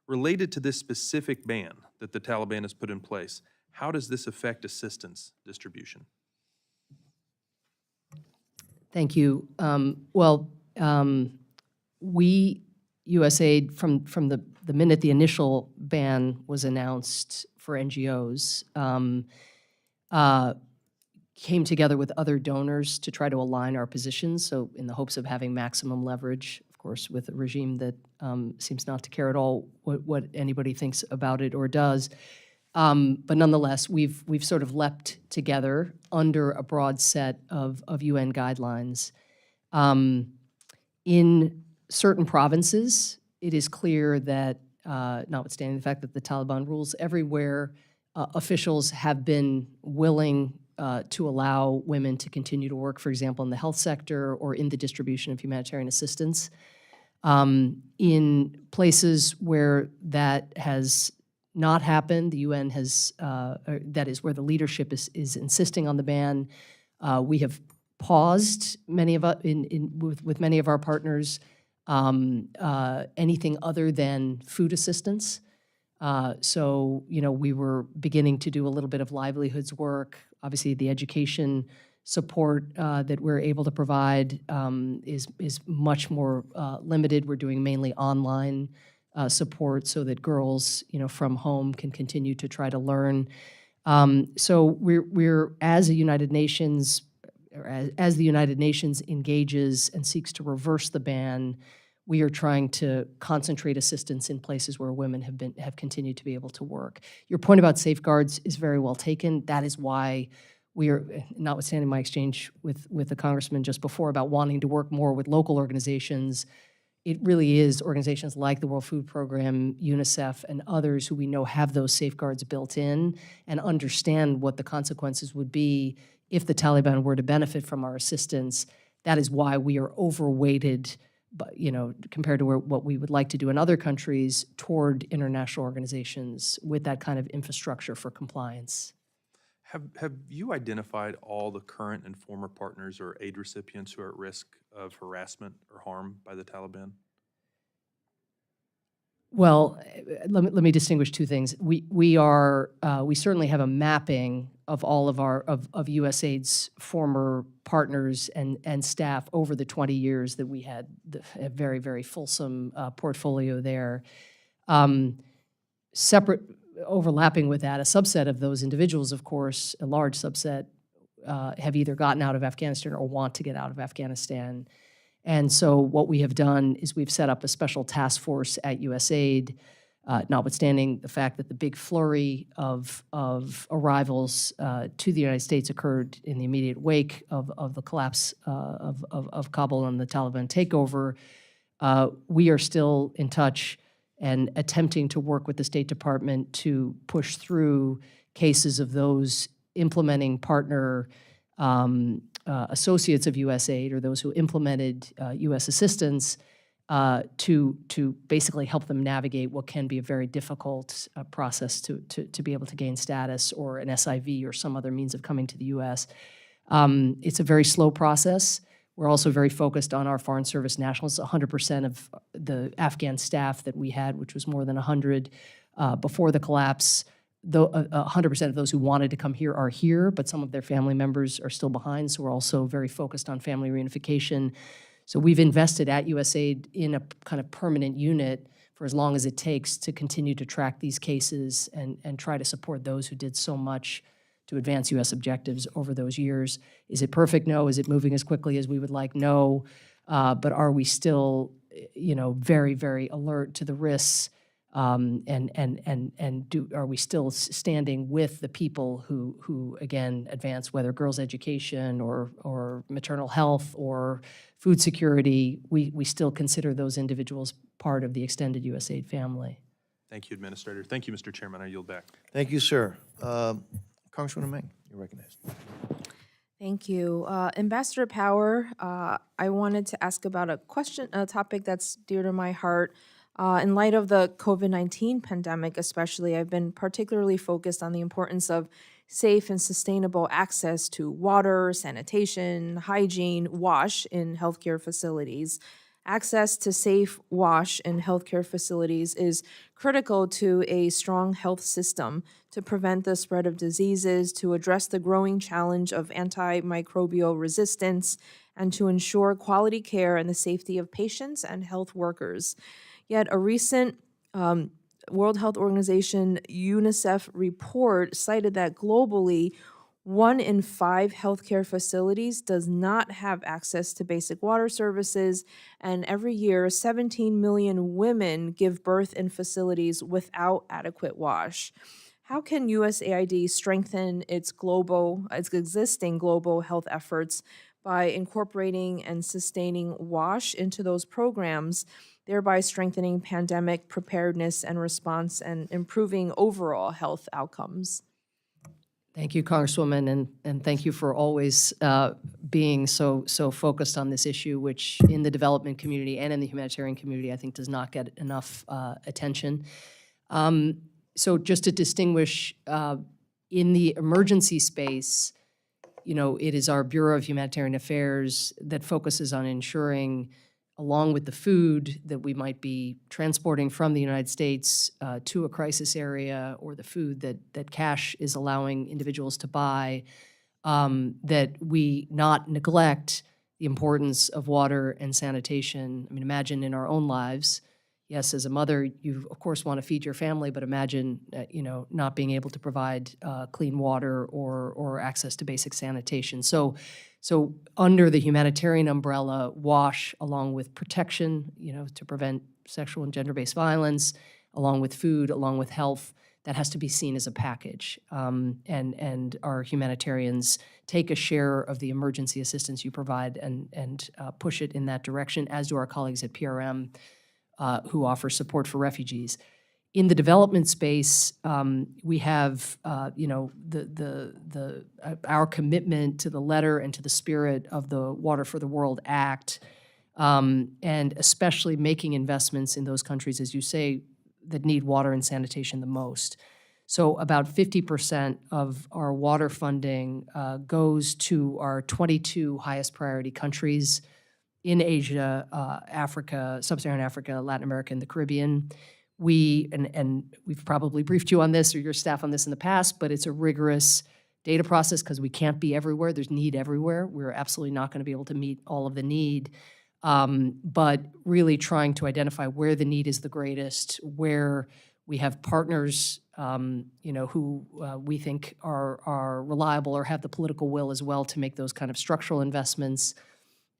Related to this specific ban that the Taliban has put in place, how does this affect assistance distribution? Thank you. We, USAID, from the minute the initial ban was announced for NGOs, came together with other donors to try to align our positions, so in the hopes of having maximum leverage, of course, with a regime that seems not to care at all what anybody thinks about it or does. But nonetheless, we've sort of leapt together under a broad set of UN guidelines. In certain provinces, it is clear that, notwithstanding the fact that the Taliban rules everywhere, officials have been willing to allow women to continue to work, for example, in the health sector or in the distribution of humanitarian assistance. In places where that has not happened, the UN has, that is where the leadership is insisting on the ban. We have paused with many of our partners anything other than food assistance. So, we were beginning to do a little bit of livelihoods work. Obviously, the education support that we're able to provide is much more limited. We're doing mainly online support so that girls, from home can continue to try to learn. So we're as a United Nations, or as the United Nations engages and seeks to reverse the ban, we are trying to concentrate assistance in places where women have continued to be able to work. Your point about safeguards is very well taken. That is why we are, notwithstanding my exchange with the congressman just before about wanting to work more with local organizations, it really is organizations like the World Food Program, UNICEF, and others who we know have those safeguards built in and understand what the consequences would be if the Taliban were to benefit from our assistance. That is why we are overweighted, but, compared to what we would like to do in other countries, toward international organizations with that kind of infrastructure for compliance. Have you identified all the current and former partners or aid recipients who are at risk of harassment or harm by the Taliban? Well, let me distinguish two things. We certainly have a mapping of all of USAID's former partners and staff over the 20 years that we had a very, very fulsome portfolio there. Separate, overlapping with that, a subset of those individuals, of course, a large subset, have either gotten out of Afghanistan or want to get out of Afghanistan. And so what we have done is we've set up a special task force at USAID, notwithstanding the fact that the big flurry of arrivals to the United States occurred in the immediate wake of the collapse of Kabul and the Taliban takeover. We are still in touch and attempting to work with the State Department to push through cases of those implementing partner associates of USAID or those who implemented U.S. assistance to basically help them navigate what can be a very difficult process to be able to gain status or an SIV or some other means of coming to the U.S. It's a very slow process. We're also very focused on our Foreign Service nationals. 100% of the Afghan staff that we had, which was more than 100 before the collapse, 100% of those who wanted to come here are here, but some of their family members are still behind, so we're also very focused on family reunification. So we've invested at USAID in a kind of permanent unit for as long as it takes to continue to track these cases and try to support those who did so much to advance U.S. objectives over those years. Is it perfect? No. Is it moving as quickly as we would like? No. But are we still very, very alert to the risks. Are we still standing with the people who again advance whether girls' education or maternal health or food security? We still consider those individuals part of the extended USAID family. Thank you, Administrator. Thank you, Mr. Chairman. I yield back. Thank you, sir. Congresswoman Meng, you're recognized. Thank you. Ambassador Power, I wanted to ask about a topic that's dear to my heart. In light of the COVID-19 pandemic especially, I've been particularly focused on the importance of safe and sustainable access to water, sanitation, hygiene, wash in healthcare facilities. Access to safe wash in healthcare facilities is critical to a strong health system to prevent the spread of diseases, to address the growing challenge of antimicrobial resistance, and to ensure quality care and the safety of patients and health workers. Yet a recent World Health Organization UNICEF report cited that globally, 1 in 5 healthcare facilities does not have access to basic water services, and every year, 17 million women give birth in facilities without adequate wash. How can USAID strengthen its existing global health efforts by incorporating and sustaining WASH into those programs, thereby strengthening pandemic preparedness and response and improving overall health outcomes? Thank you, Congresswoman, and thank you for always being so focused on this issue, which in the development community and in the humanitarian community, I think does not get enough attention. So just to distinguish, in the emergency space, it is our Bureau of Humanitarian Affairs that focuses on ensuring, along with the food that we might be transporting from the United States to a crisis area, or the food that cash is allowing individuals to buy, that we not neglect the importance of water and sanitation. I mean, imagine in our own lives, yes, as a mother, you of course want to feed your family, but imagine, not being able to provide clean water or access to basic sanitation. So under the humanitarian umbrella, WASH, along with protection, to prevent sexual and gender-based violence, along with food, along with health, that has to be seen as a package. And our humanitarians take a share of the emergency assistance you provide and push it in that direction, as do our colleagues at PRM, who offer support for refugees. In the development space, we have, our commitment to the letter and to the spirit of the Water for the World Act, and especially making investments in those countries, as you say, that need water and sanitation the most. So about 50% of our water funding goes to our 22 highest priority countries in Asia, Africa, Sub-Saharan Africa, Latin America, and the Caribbean. And we've probably briefed you on this or your staff on this in the past, but it's a rigorous data process because we can't be everywhere. There's need everywhere. We're absolutely not going to be able to meet all of the need. But really trying to identify where the need is the greatest, where we have partners, who we think are reliable or have the political will as well to make those kind of structural investments,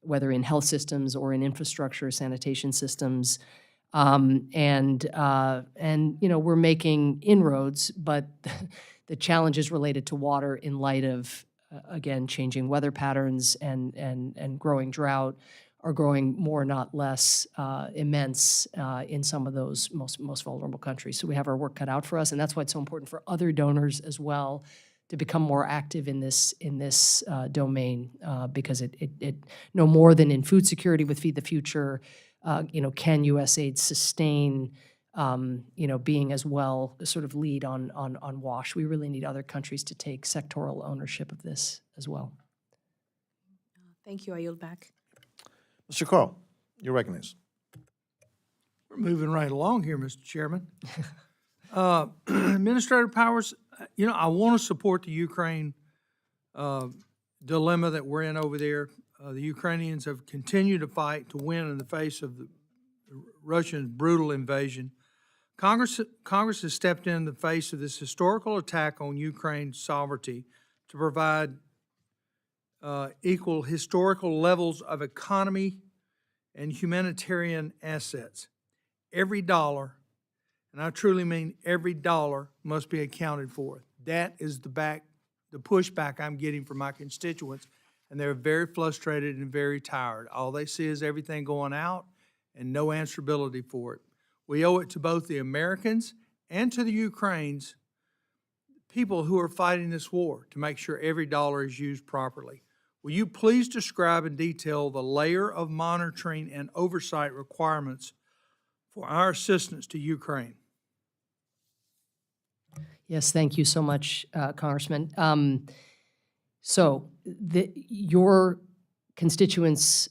whether in health systems or in infrastructure, sanitation systems. And we're making inroads, but the challenges related to water in light of, again, changing weather patterns and growing drought are growing more, not less, immense in some of those most vulnerable countries. So we have our work cut out for us, and that's why it's so important for other donors as well to become more active in this domain, because it no more than in food security with Feed the Future, can USAID sustain, being as well sort of lead on WASH. We really need other countries to take sectoral ownership of this as well. Thank you. I yield back. Mr. Carl, you're recognized. We're moving right along here, Mr. Chairman. Administrator Powers, I want to support the Ukraine dilemma that we're in over there. The Ukrainians have continued to fight to win in the face of the Russian brutal invasion. Congress has stepped in the face of this historical attack on Ukraine's sovereignty to provide equal historical levels of economy and humanitarian assets. Every dollar, and I truly mean every dollar, must be accounted for. That is the pushback I'm getting from my constituents, and they're very frustrated and very tired. All they see is everything going out and no answerability for it. We owe it to both the Americans and to the Ukrainians, people who are fighting this war, to make sure every dollar is used properly. Will you please describe in detail the layer of monitoring and oversight requirements for our assistance to Ukraine? Yes, thank you so much, Congressman. Your constituents'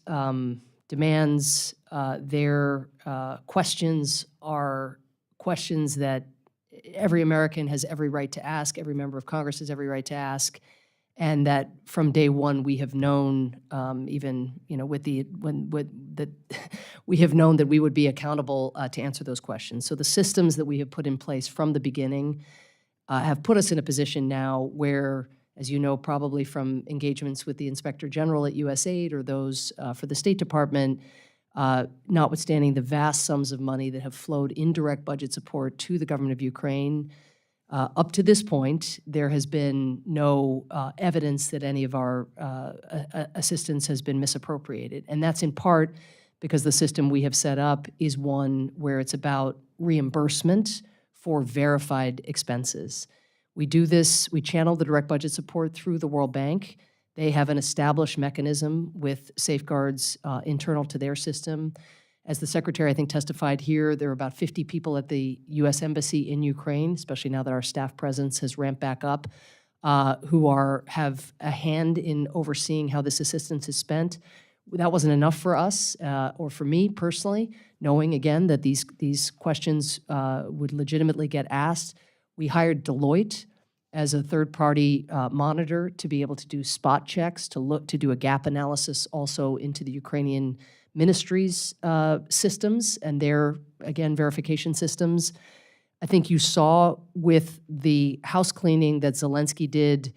demands, their questions are questions that every American has every right to ask, every member of Congress has every right to ask, and that from day one we have known, even we have known that we would be accountable to answer those questions. So the systems that we have put in place from the beginning have put us in a position now where, as you know, probably from engagements with the Inspector General at USAID or those for the State Department, notwithstanding the vast sums of money that have flowed in direct budget support to the government of Ukraine, up to this point, there has been no evidence that any of our assistance has been misappropriated. And that's in part because the system we have set up is one where it's about reimbursement for verified expenses. We do this, we channel the direct budget support through the World Bank. They have an established mechanism with safeguards internal to their system. As the Secretary, I think, testified here, there are about 50 people at the U.S. Embassy in Ukraine, especially now that our staff presence has ramped back up, who have a hand in overseeing how this assistance is spent. That wasn't enough for us, or for me personally, knowing, again, that these questions would legitimately get asked. We hired Deloitte as a third-party monitor to be able to do spot checks, to do a gap analysis also into the Ukrainian ministries' systems and their, again, verification systems. I think you saw with the house cleaning that Zelensky did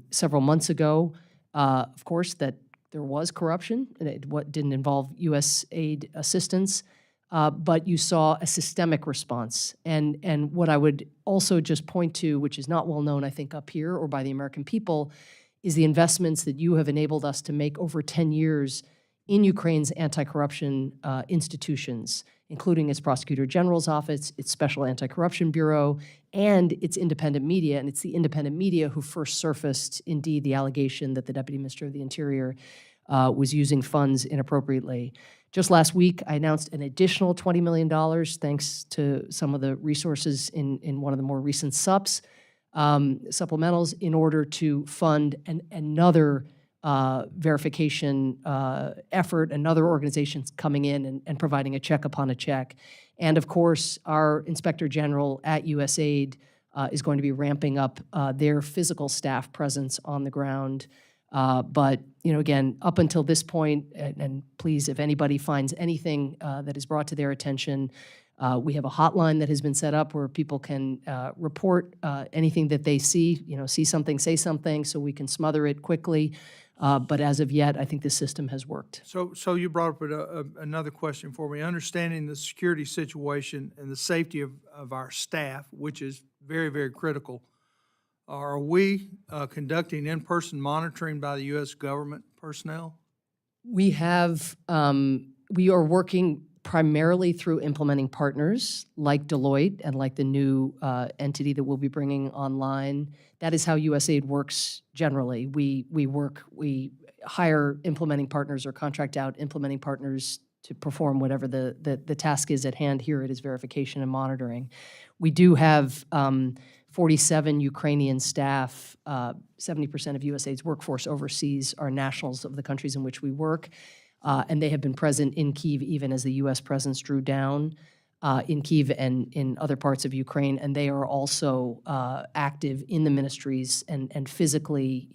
several months ago, of course, that there was corruption, and it didn't involve U.S. aid assistance, but you saw a systemic response. And what I would also just point to, which is not well known, I think, up here or by the American people, is the investments that you have enabled us to make over 10 years in Ukraine's anti-corruption institutions, including its Prosecutor General's office, its Special Anti-Corruption Bureau, and its independent media. And it's the independent media who first surfaced, indeed, the allegation that the Deputy Minister of the Interior was using funds inappropriately. Just last week, I announced an additional $20 million, thanks to some of the resources in one of the more recent supplementals, in order to fund another verification effort, another organization coming in and providing a check upon a check. And of course, our Inspector General at USAID is going to be ramping up their physical staff presence on the ground. But, again, up until this point, and please, if anybody finds anything that is brought to their attention, we have a hotline that has been set up where people can report anything that they see, see something, say something, so we can smother it quickly. But as of yet, I think the system has worked. So you brought up another question for me. Understanding the security situation and the safety of our staff, which is very, very critical, are we conducting in-person monitoring by the U.S. government personnel? We are working primarily through implementing partners like Deloitte and like the new entity that we'll be bringing online. That is how USAID works generally. We hire implementing partners or contract out implementing partners to perform whatever the task is at hand. Here it is verification and monitoring. We do have 47 Ukrainian staff. 70% of USAID's workforce overseas are nationals of the countries in which we work. And they have been present in Kyiv even as the U.S. presence drew down in Kyiv and in other parts of Ukraine. And they are also active in the ministries and physically,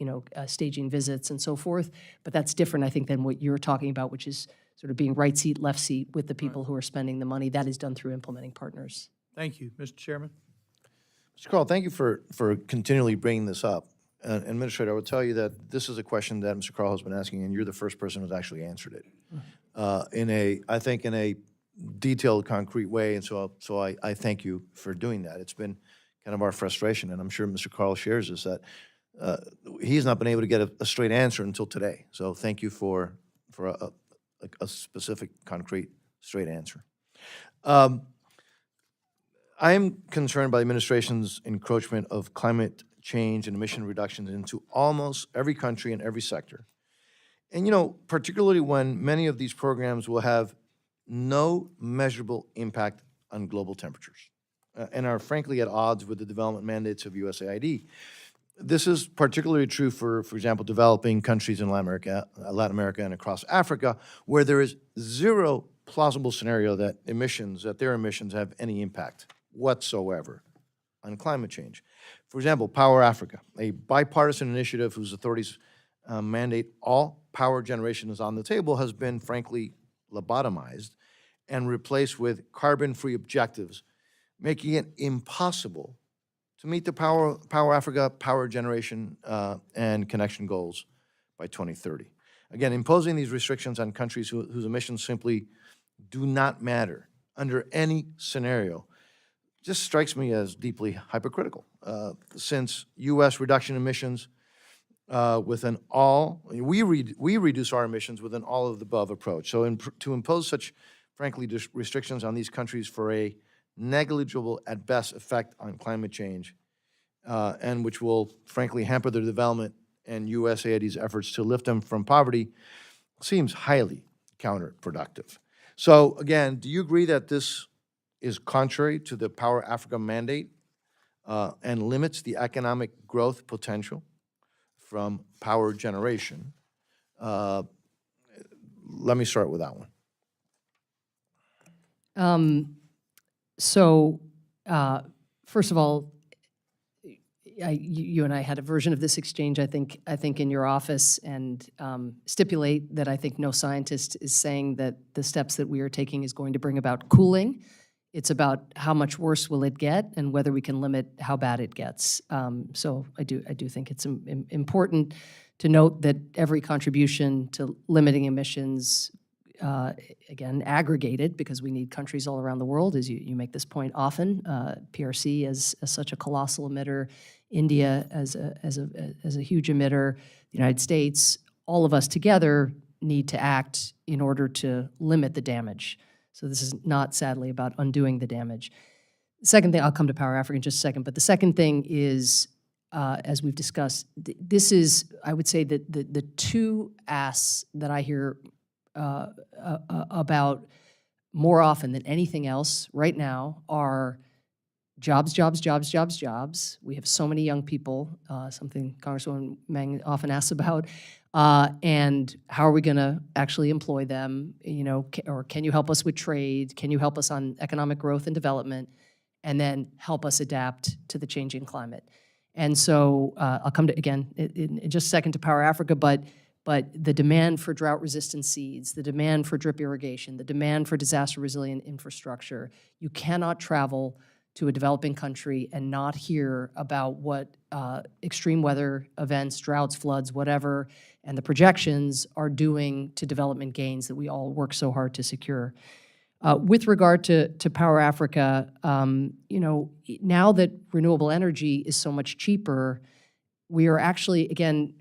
staging visits and so forth. But that's different, I think, than what you're talking about, which is sort of being right seat, left seat with the people who are spending the money. That is done through implementing partners. Thank you, Mr. Chairman. Mr. Carl, thank you for continually bringing this up. Administrator, I would tell you that this is a question that Mr. Carl has been asking, and you're the first person who's actually answered it I think, in a detailed, concrete way, and so I thank you for doing that. It's been kind of our frustration, and I'm sure Mr. Carl shares this, that he's not been able to get a straight answer until today. So thank you for a specific, concrete, straight answer. I am concerned by the administration's encroachment of climate change and emission reductions into almost every country and every sector. And, you know, particularly when many of these programs will have no measurable impact on global temperatures and are frankly at odds with the development mandates of USAID. This is particularly true for example, developing countries in Latin America and across Africa, where there is zero plausible scenario that their emissions have any impact whatsoever on climate change. For example, Power Africa, a bipartisan initiative whose authorities mandate all power generation is on the table, has been frankly lobotomized and replaced with carbon-free objectives, making it impossible to meet the Power Africa power generation and connection goals by 2030. Again, imposing these restrictions on countries whose emissions simply do not matter under any scenario just strikes me as deeply hypocritical, since U.S. reduction emissions with an we reduce our emissions with an all of the above approach. So to impose such, frankly, restrictions on these countries for a negligible at best effect on climate change, and which will frankly hamper their development and USAID's efforts to lift them from poverty, seems highly counterproductive. So again, do you agree that this is contrary to the Power Africa mandate and limits the economic growth potential from power generation? Let me start with that one. First of all, you and I had a version of this exchange, I think in your office, and stipulate that I think no scientist is saying that the steps that we are taking is going to bring about cooling. It's about how much worse will it get and whether we can limit how bad it gets. So I do think it's important to note that every contribution to limiting emissions, again, aggregated, because we need countries all around the world, as you make this point often, PRC as such a colossal emitter, India as a huge emitter, the United States, all of us together need to act in order to limit the damage. So this is not, sadly, about undoing the damage. The second thing, I'll come to Power Africa in just a second, but the second thing is, as we've discussed, this is, I would say, that the two asks that I hear about more often than anything else right now are jobs, jobs, jobs, jobs, jobs. We have so many young people, something Congresswoman Meng often asks about, and how are we going to actually employ them? You know, or can you help us with trade? Can you help us on economic growth and development? And then help us adapt to the changing climate. And so I'll come to, again, in just a second to Power Africa, but the demand for drought-resistant seeds, the demand for drip irrigation, the demand for disaster-resilient infrastructure. You cannot travel to a developing country and not hear about what extreme weather events, droughts, floods, whatever, and the projections are doing to development gains that we all work so hard to secure. With regard to Power Africa, you know, now that renewable energy is so much cheaper, we are actually, again,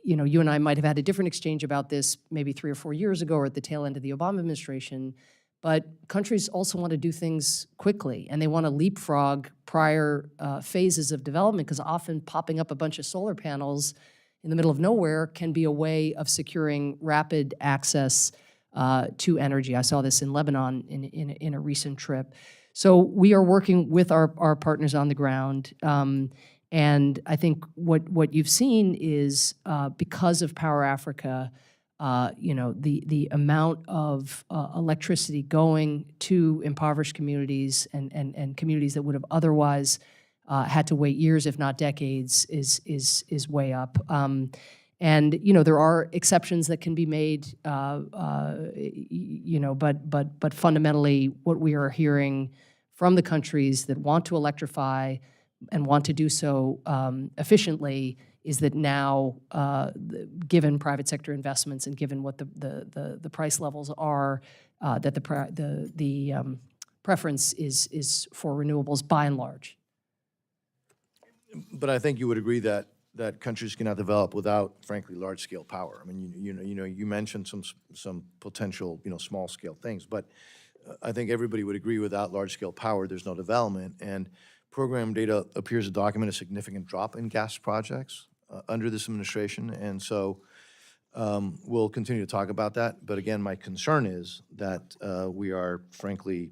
you know, you and I might have had a different exchange about this maybe 3 or 4 years ago or at the tail end of the Obama administration, but countries also want to do things quickly, and they want to leapfrog prior phases of development, because often popping up a bunch of solar panels in the middle of nowhere can be a way of securing rapid access to energy. I saw this in Lebanon in a recent trip. So we are working with our partners on the ground. And I think what you've seen is because of Power Africa, you know, the amount of electricity going to impoverished communities and communities that would have otherwise had to wait years, if not decades, is way up. And you know, there are exceptions that can be made, you know, but fundamentally, what we are hearing from the countries that want to electrify, and want to do so efficiently is that now, given private sector investments and given what the price levels are, that the preference is for renewables by and large. But I think you would agree that countries cannot develop without, frankly, large-scale power. I mean, you mentioned some potential, small-scale things, but I think everybody would agree without large-scale power, there's no development. And program data appears to document a significant drop in gas projects under this administration. And so we'll continue to talk about that. But again, my concern is that we are, frankly,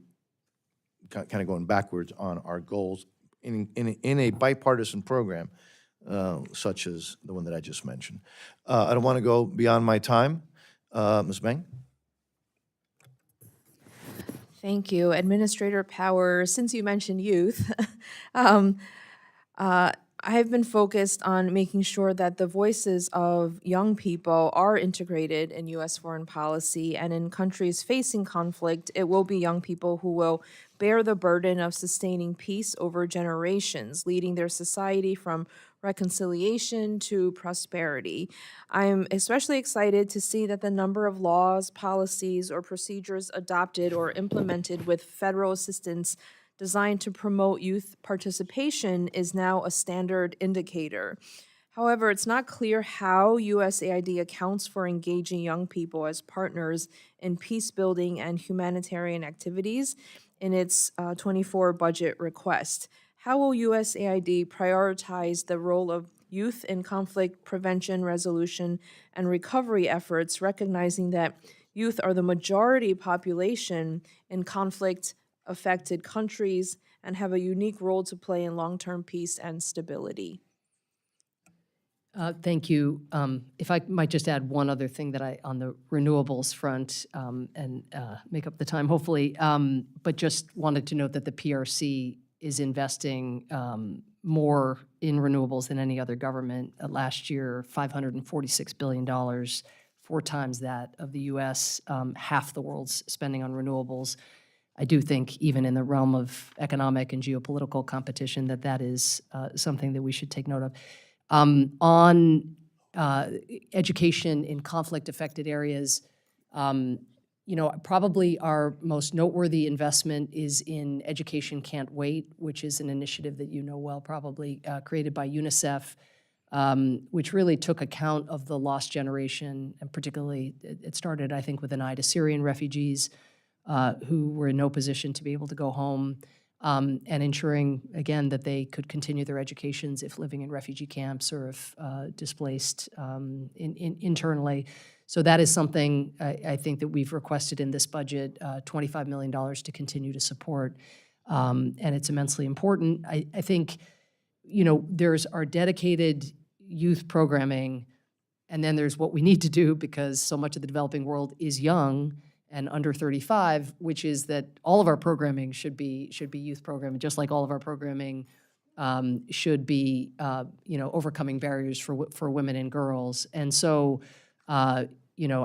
kind of going backwards on our goals in a bipartisan program such as the one that I just mentioned. I don't want to go beyond my time. Ms. Bang? Thank you. Administrator Power, since you mentioned youth, I've been focused on making sure that the voices of young people are integrated in U.S. foreign policy, and in countries facing conflict, it will be young people who will bear the burden of sustaining peace over generations, leading their society from reconciliation to prosperity. I'm especially excited to see that the number of laws, policies, or procedures adopted or implemented with federal assistance designed to promote youth participation is now a standard indicator. However, it's not clear how USAID accounts for engaging young people as partners in peace building and humanitarian activities in its 24 budget request. How will USAID prioritize the role of youth in conflict prevention, resolution, and recovery efforts, recognizing that youth are the majority population in conflict-affected countries and have a unique role to play in long-term peace and stability? Thank you. If I might just add one other thing that on the renewables front, and make up the time, hopefully, but just wanted to note that the PRC is investing more in renewables than any other government. Last year, $546 billion, 4 times that of the U.S., half the world's spending on renewables. I do think even in the realm of economic and geopolitical competition that is something that we should take note of. On education in conflict-affected areas, probably our most noteworthy investment is in Education Can't Wait, which is an initiative that you know well, probably created by UNICEF, which really took account of the lost generation, and particularly it started, I think, with an eye to Syrian refugees who were in no position to be able to go home, and ensuring, again, that they could continue their educations if living in refugee camps or if displaced internally. So that is something I think that we've requested in this budget, $25 million to continue to support, and it's immensely important. I think, there's our dedicated youth programming, and then there's what we need to do because so much of the developing world is young and under 35, which is that all of our programming should be youth programming, just like all of our programming should be, overcoming barriers for women and girls. And so, I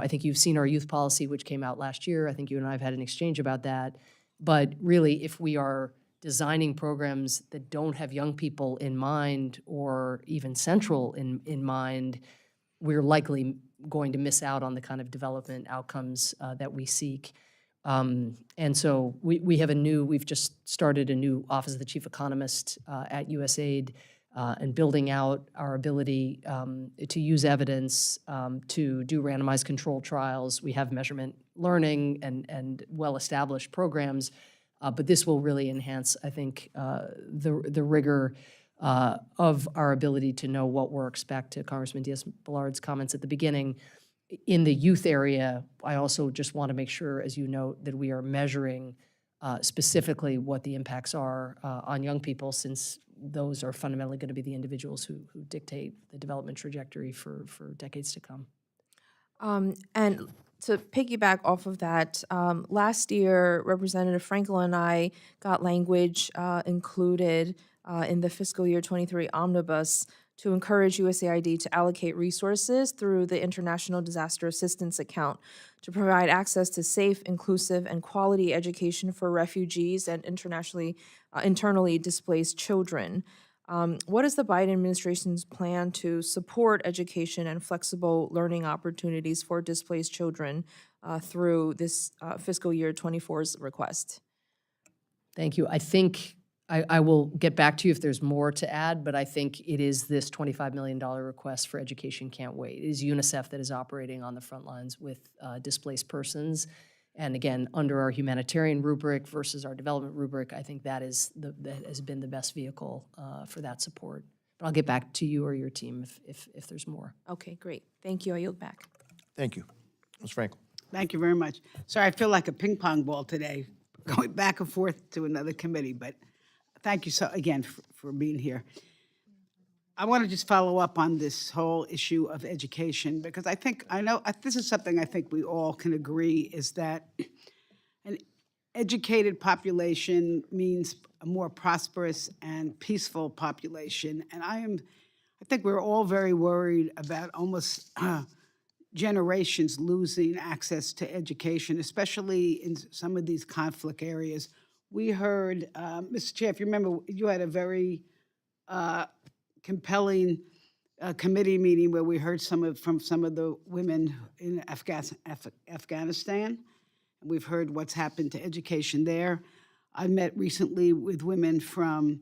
think you've seen our youth policy, which came out last year. I think you and I have had an exchange about that. But really, if we are designing programs that don't have young people in mind or even central in mind, we're likely going to miss out on the kind of development outcomes that we seek. And so we've just started a new Office of the Chief Economist at USAID and building out our ability to use evidence to do randomized control trials. We have measurement learning and well-established programs, but this will really enhance, I think, the rigor of our ability to know what works. Back to Congressman Diaz-Balard's comments at the beginning, in the youth area, I also just want to make sure, as you note, that we are measuring specifically what the impacts are on young people, since those are fundamentally going to be the individuals who dictate the development trajectory for decades to come. And to piggyback off of that, last year, Representative Frankel and I got language included in the fiscal year 23 omnibus to encourage USAID to allocate resources through the International Disaster Assistance Account to provide access to safe, inclusive, and quality education for refugees and internally displaced children. What is the Biden administration's plan to support education and flexible learning opportunities for displaced children through this fiscal year 24's request? Thank you. I think I will get back to you if there's more to add, but I think it is this $25 million request for Education Can't Wait. It is UNICEF that is operating on the front lines with displaced persons. And again, under our humanitarian rubric versus our development rubric, I think that has been the best vehicle for that support. But I'll get back to you or your team if there's more. Okay, great. Thank you. I yield back. Thank you. Ms. Frankel. Thank you very much. Sorry, I feel like a ping pong ball today, going back and forth to another committee, but thank you so again for being here. I want to just follow up on this whole issue of education, because this is something I think we all can agree is that an educated population means a more prosperous and peaceful population. And I think we're all very worried about almost generations losing access to education, especially in some of these conflict areas. We heard, Mr. Chair, if you remember, you had a very compelling committee meeting where we heard from some of the women in Afghanistan. And we've heard what's happened to education there. I met recently with women from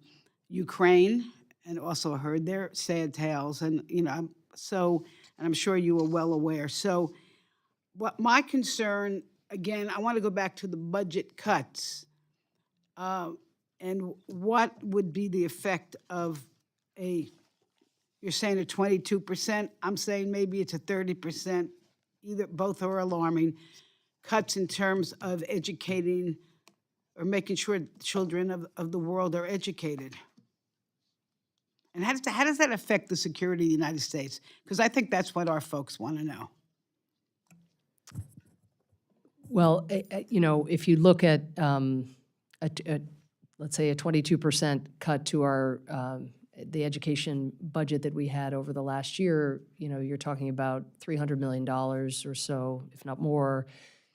Ukraine and also heard their sad tales. And, and I'm sure you are well aware. So what my concern, again, I want to go back to the budget cuts. And what would be the effect of you're saying a 22%, I'm saying maybe it's a 30%, both are alarming, cuts in terms of educating or making sure children of the world are educated. And how does that affect the security of the United States? Because I think that's what our folks want to know. Well, if you look at, let's say, a 22% cut to our the education budget that we had over the last year, you're talking about $300 million or so, if not more,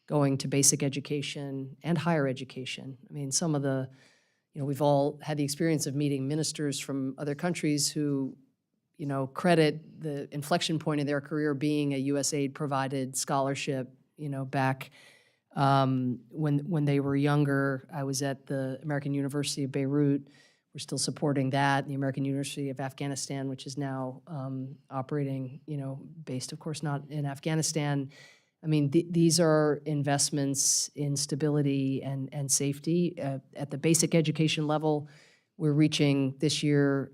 going to basic education and higher education. I mean, some of the, we've all had the experience of meeting ministers from other countries who, credit the inflection point in their career being a USAID-provided scholarship, back when they were younger. I was at the American University of Beirut. We're still supporting that. The American University of Afghanistan, which is now operating, based, of course, not in Afghanistan. I mean, these are investments in stability and safety. At the basic education level, we're reaching this year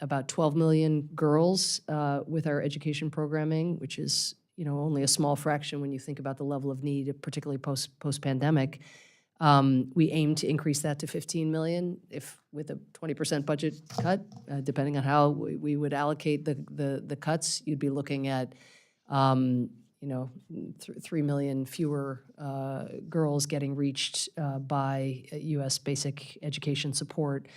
about 12 million girls with our education programming, which is, only a small fraction when you think about the level of need, particularly post-pandemic. We aim to increase that to 15 million with a 20% budget cut, depending on how we would allocate the cuts. You'd be looking at 3 million fewer girls getting reached by U.S. basic education support.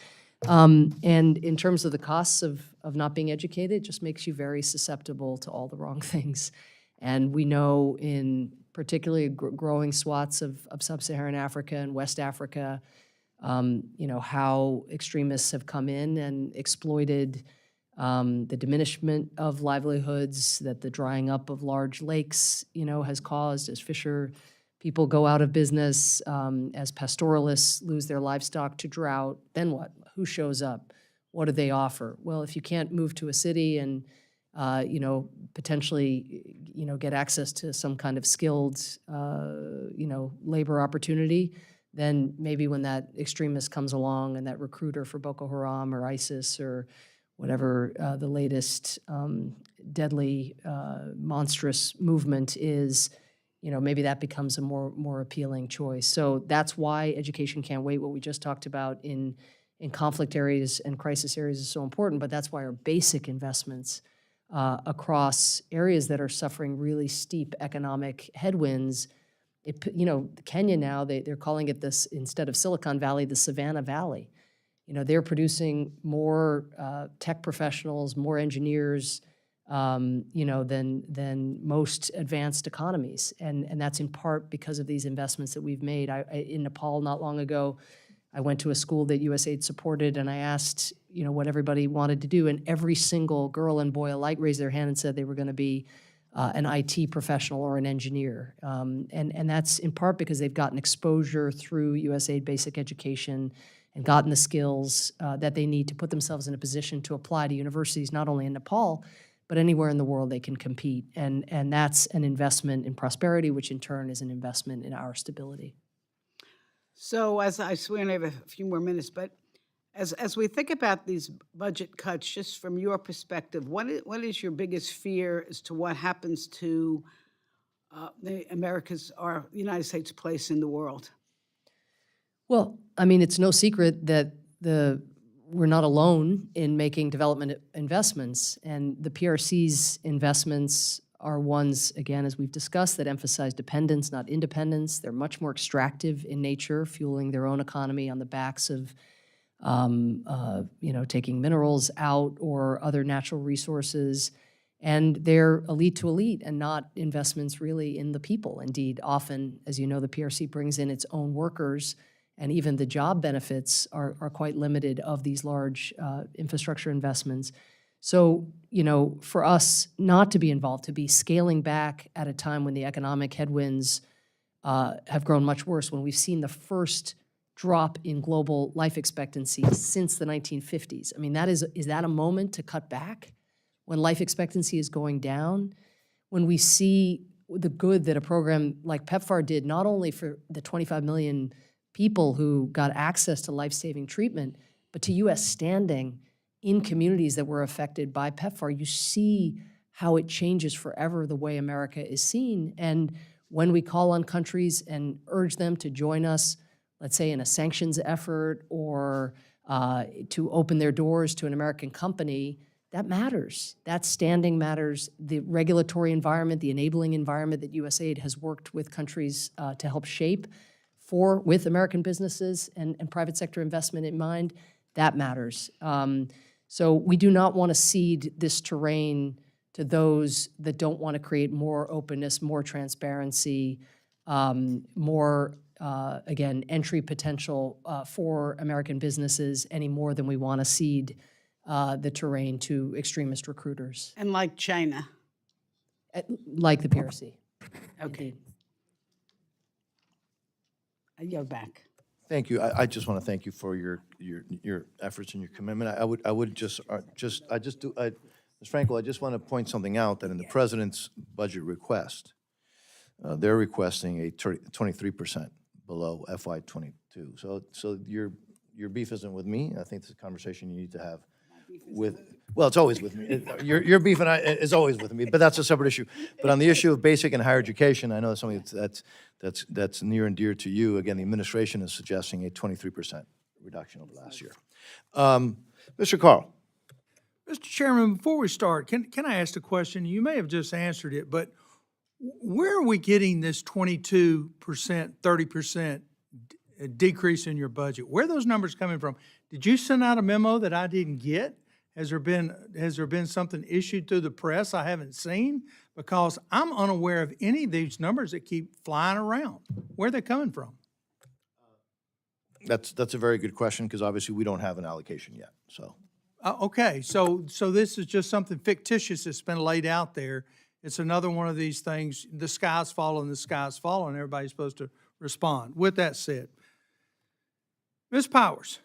And in terms of the costs of not being educated, it just makes you very susceptible to all the wrong things. And we know in particularly growing swaths of sub-Saharan Africa and West Africa, how extremists have come in and exploited the diminishment of livelihoods that the drying up of large lakes, has caused as fisher people go out of business, as pastoralists lose their livestock to drought. Then what? Who shows up? What do they offer? Well, if you can't move to a city and potentially, get access to some kind of skilled, labor opportunity, then maybe when that extremist comes along and that recruiter for Boko Haram or ISIS or whatever the latest deadly, monstrous movement is, maybe that becomes a more appealing choice. So that's why Education Can't Wait, what we just talked about in conflict areas and crisis areas is so important, but that's why our basic investments across areas that are suffering really steep economic headwinds. Kenya now, they're calling it this, instead of Silicon Valley, the Savannah Valley. They're producing more tech professionals, more engineers, than most advanced economies. And that's in part because of these investments that we've made. In Nepal not long ago, I went to a school that USAID supported and I asked, you know, what everybody wanted to do, and every single girl and boy alike raised their hand and said they were going to be an IT professional or an engineer. And that's in part because they've gotten exposure through USAID Basic Education and gotten the skills that they need to put themselves in a position to apply to universities, not only in Nepal, but anywhere in the world they can compete. And that's an investment in prosperity, which in turn is an investment in our stability. So as I swear I have a few more minutes, but as we think about these budget cuts, just from your perspective, what is your biggest fear as to what happens to the United States' place in the world? Well, I mean, it's no secret that we're not alone in making development investments, and the PRC's investments are ones, again, as we've discussed, that emphasize dependence, not independence. They're much more extractive in nature, fueling their own economy on the backs of taking minerals out or other natural resources. And they're elite to elite and not investments really in the people. Indeed, often, as you know, the PRC brings in its own workers, and even the job benefits are quite limited of these large infrastructure investments. So, you know, for us not to be involved, to be scaling back at a time when the economic headwinds have grown much worse, when we've seen the first drop in global life expectancy since the 1950s. I mean, is that a moment to cut back when life expectancy is going down? When we see the good that a program like PEPFAR did, not only for the 25 million people who got access to life-saving treatment, but to U.S. standing in communities that were affected by PEPFAR, you see how it changes forever the way America is seen. And when we call on countries and urge them to join us, let's say in a sanctions effort or to open their doors to an American company, that matters. That standing matters. The regulatory environment, the enabling environment that USAID has worked with countries to help shape with American businesses and private sector investment in mind, that matters. So we do not want to cede this terrain to those that don't want to create more openness, more transparency, more again, entry potential for American businesses any more than we want to cede the terrain to extremist recruiters. And like China. Like the PRC. Okay. You're back. Thank you. I just want to thank you for your efforts and your commitment. Ms. Frankel, I just want to point something out, that in the president's budget request, they're requesting a 23% below FY '22. So your beef isn't with me. I think this is a conversation you need to have with, well, it's always with me. Your beef and I is always with me, but that's a separate issue. But on the issue of basic and higher education, I know that's something that's near and dear to you. Again, the administration is suggesting a 23% reduction over last year. Mr. Carl. Mr. Chairman, before we start, can I ask a question? You may have just answered it, but where are we getting this 22%, 30% decrease in your budget? Where are those numbers coming from? Did you send out a memo that I didn't get? Has there been something issued through the press I haven't seen? Because I'm unaware of any of these numbers that keep flying around. Where are they coming from? That's a very good question, because obviously we don't have an allocation yet, so. Okay, so this is just something fictitious that's been laid out there. It's another one of these things, the sky's falling, everybody's supposed to respond. With that said, Ms. Powers,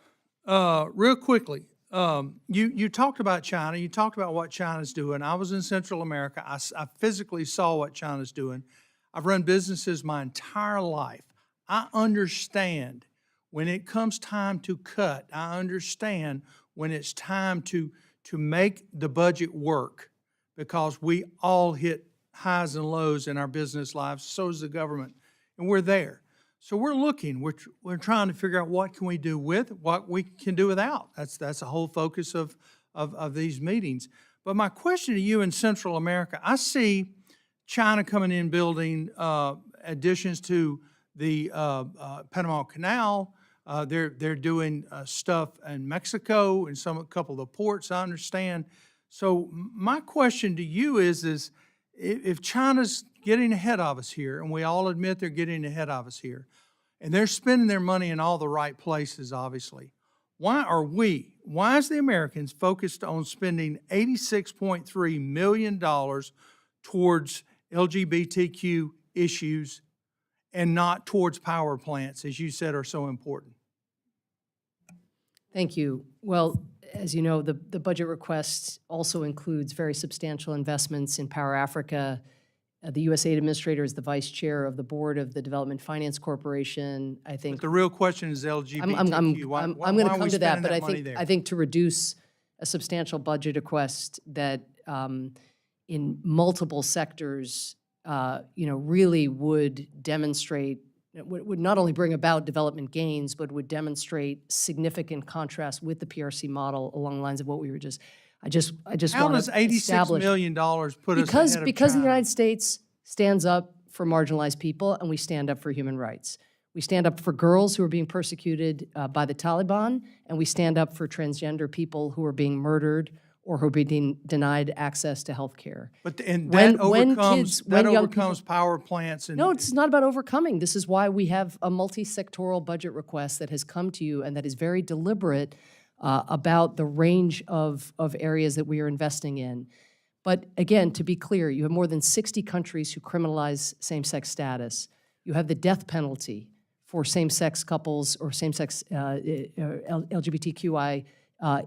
real quickly, you talked about China. You talked about what China's doing. I was in Central America. I physically saw what China's doing. I've run businesses my entire life. I understand when it comes time to cut. I understand when it's time to make the budget work, because we all hit highs and lows in our business lives. So does the government, and we're there. So we're looking, we're trying to figure out what can we do with, what we can do without. That's the whole focus of these meetings. But my question to you in Central America, I see China coming in building additions to the Panama Canal. They're doing stuff in Mexico and a couple of the ports, I understand. So my question to you is if China's getting ahead of us here, and we all admit they're getting ahead of us here, and they're spending their money in all the right places, obviously, why is the Americans focused on spending $86.3 million towards LGBTQ issues and not towards power plants, as you said are so important? Thank you. Well, as you know, the budget request also includes very substantial investments in Power Africa. The USAID Administrator is the vice chair of the board of the Development Finance Corporation. I think The real question is LGBTQ. I'm Why going to are we come to that, spending but money there? I think to reduce a substantial budget request that in multiple sectors, really would demonstrate, would not only bring about development gains, but would demonstrate significant contrast with the PRC model along the lines of what we were just. I just How want does to $86 establish million put us because ahead of because the China? United States stands up for marginalized people and we stand up for human rights. We stand up for girls who are being persecuted by the Taliban, and we stand up for transgender people who are being murdered or who are being denied access to health care. And When- that when overcomes, kids- when young overcomes power plants and. No, it's not about overcoming. This is why we have a multi-sectoral budget request that has come to you and that is very deliberate about the range of areas that we are investing in. But again, to be clear, you have more than 60 countries who criminalize same-sex status. You have the death penalty for same-sex couples or same-sex LGBTQI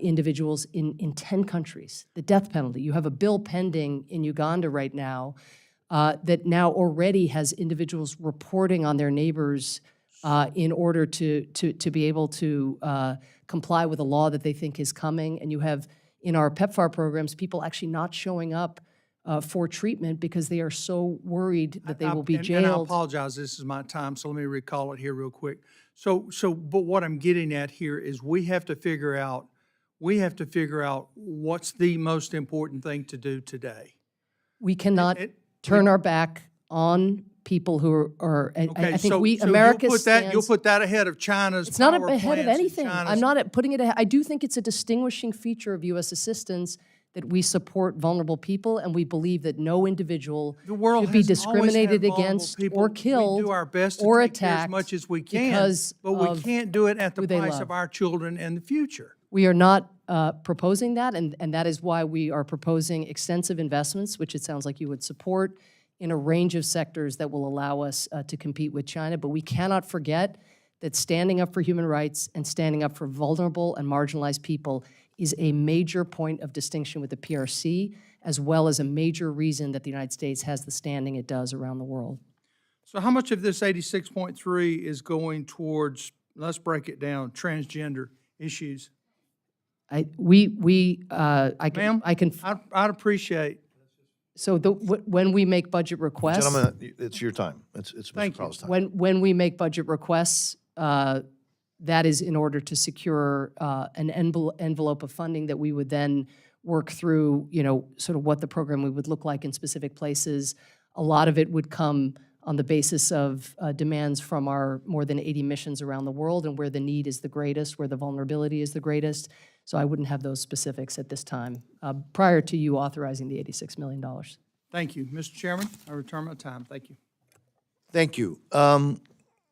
individuals in 10 countries, the death penalty. You have a bill pending in Uganda right now that now already has individuals reporting on their neighbors in order to be able to comply with a law that they think is coming. And you have, in our PEPFAR programs, people actually not showing up for treatment because they are so worried that they will be jailed. And I apologize, this is my time, so let me recall it here real quick. But what I'm getting at here is we have to figure out what's the most important thing to do today. We cannot turn our back on people who are. I think America you'll put that ahead of China's. It's not power ahead of plants and anything. China's- I'm not putting it ahead. I do think it's a distinguishing feature of U.S. assistance that we support vulnerable people, and we believe that no individual The world should be has always had discriminated vulnerable against people. or killed We do our best to or take care attacked as much as we can, because but we of can't do it at the who they price love. of our children and the future. We are not proposing that, and that is why we are proposing extensive investments, which it sounds like you would support, in a range of sectors that will allow us to compete with China. But we cannot forget that standing up for human rights and standing up for vulnerable and marginalized people is a major point of distinction with the PRC, as well as a major reason that the United States has the standing it does around the world. So how much of this 86.3 is going towards, let's break it down, transgender issues? I Ma'am, can. I'd appreciate. So when we make budget requests, Gentlemen, it's your time. It's Mr. Thank you. Carl's time. when we make budget requests, that is in order to secure an envelope of funding that we would then work through, sort of what the program would look like in specific places. A lot of it would come on the basis of demands from our more than 80 missions around the world and where the need is the greatest, where the vulnerability is the greatest. So I wouldn't have those specifics at this time, prior to you authorizing the $86 million. Thank you. Mr. Chairman, I return my time. Thank you. Thank you.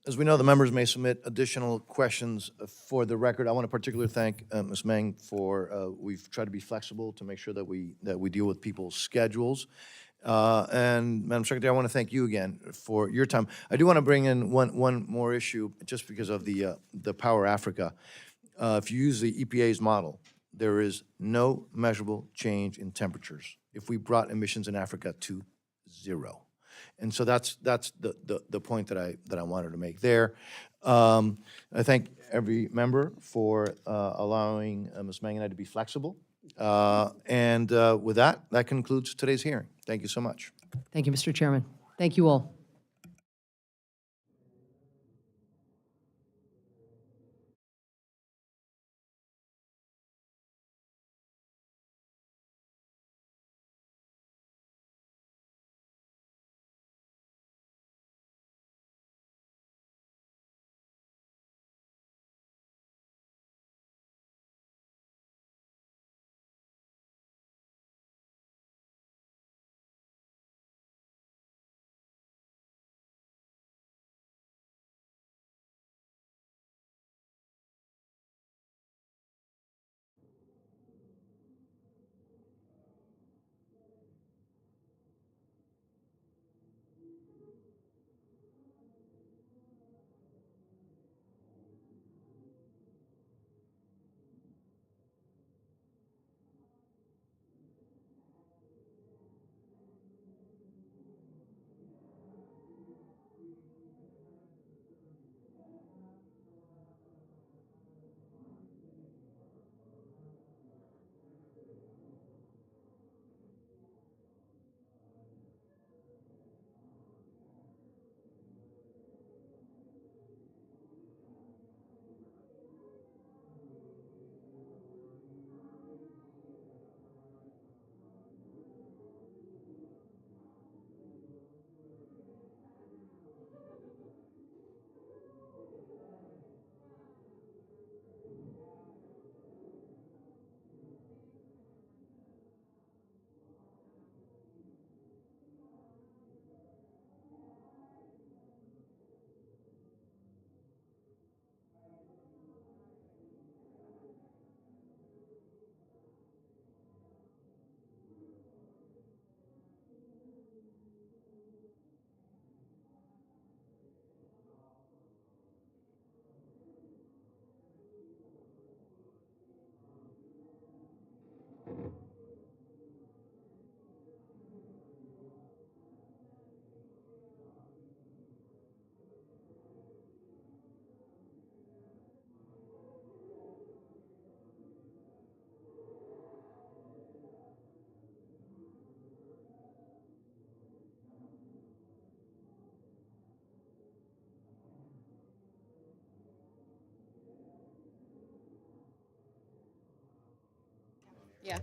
As we know, the members may submit additional questions for the record. I want to particularly thank Ms. Meng for, we've tried to be flexible to make sure that we deal with people's schedules. And Madam Secretary, I want to thank you again for your time. I do want to bring in one more issue just because of the Power Africa. If you use the EPA's model, there is no measurable change in temperatures if we brought emissions in Africa to zero. And so that's the point that I wanted to make there. I thank every member for allowing Ms. Meng and I to be flexible. And with that concludes today's hearing. Thank you so much. Thank you, Mr. Chairman. Thank you all. Yeah.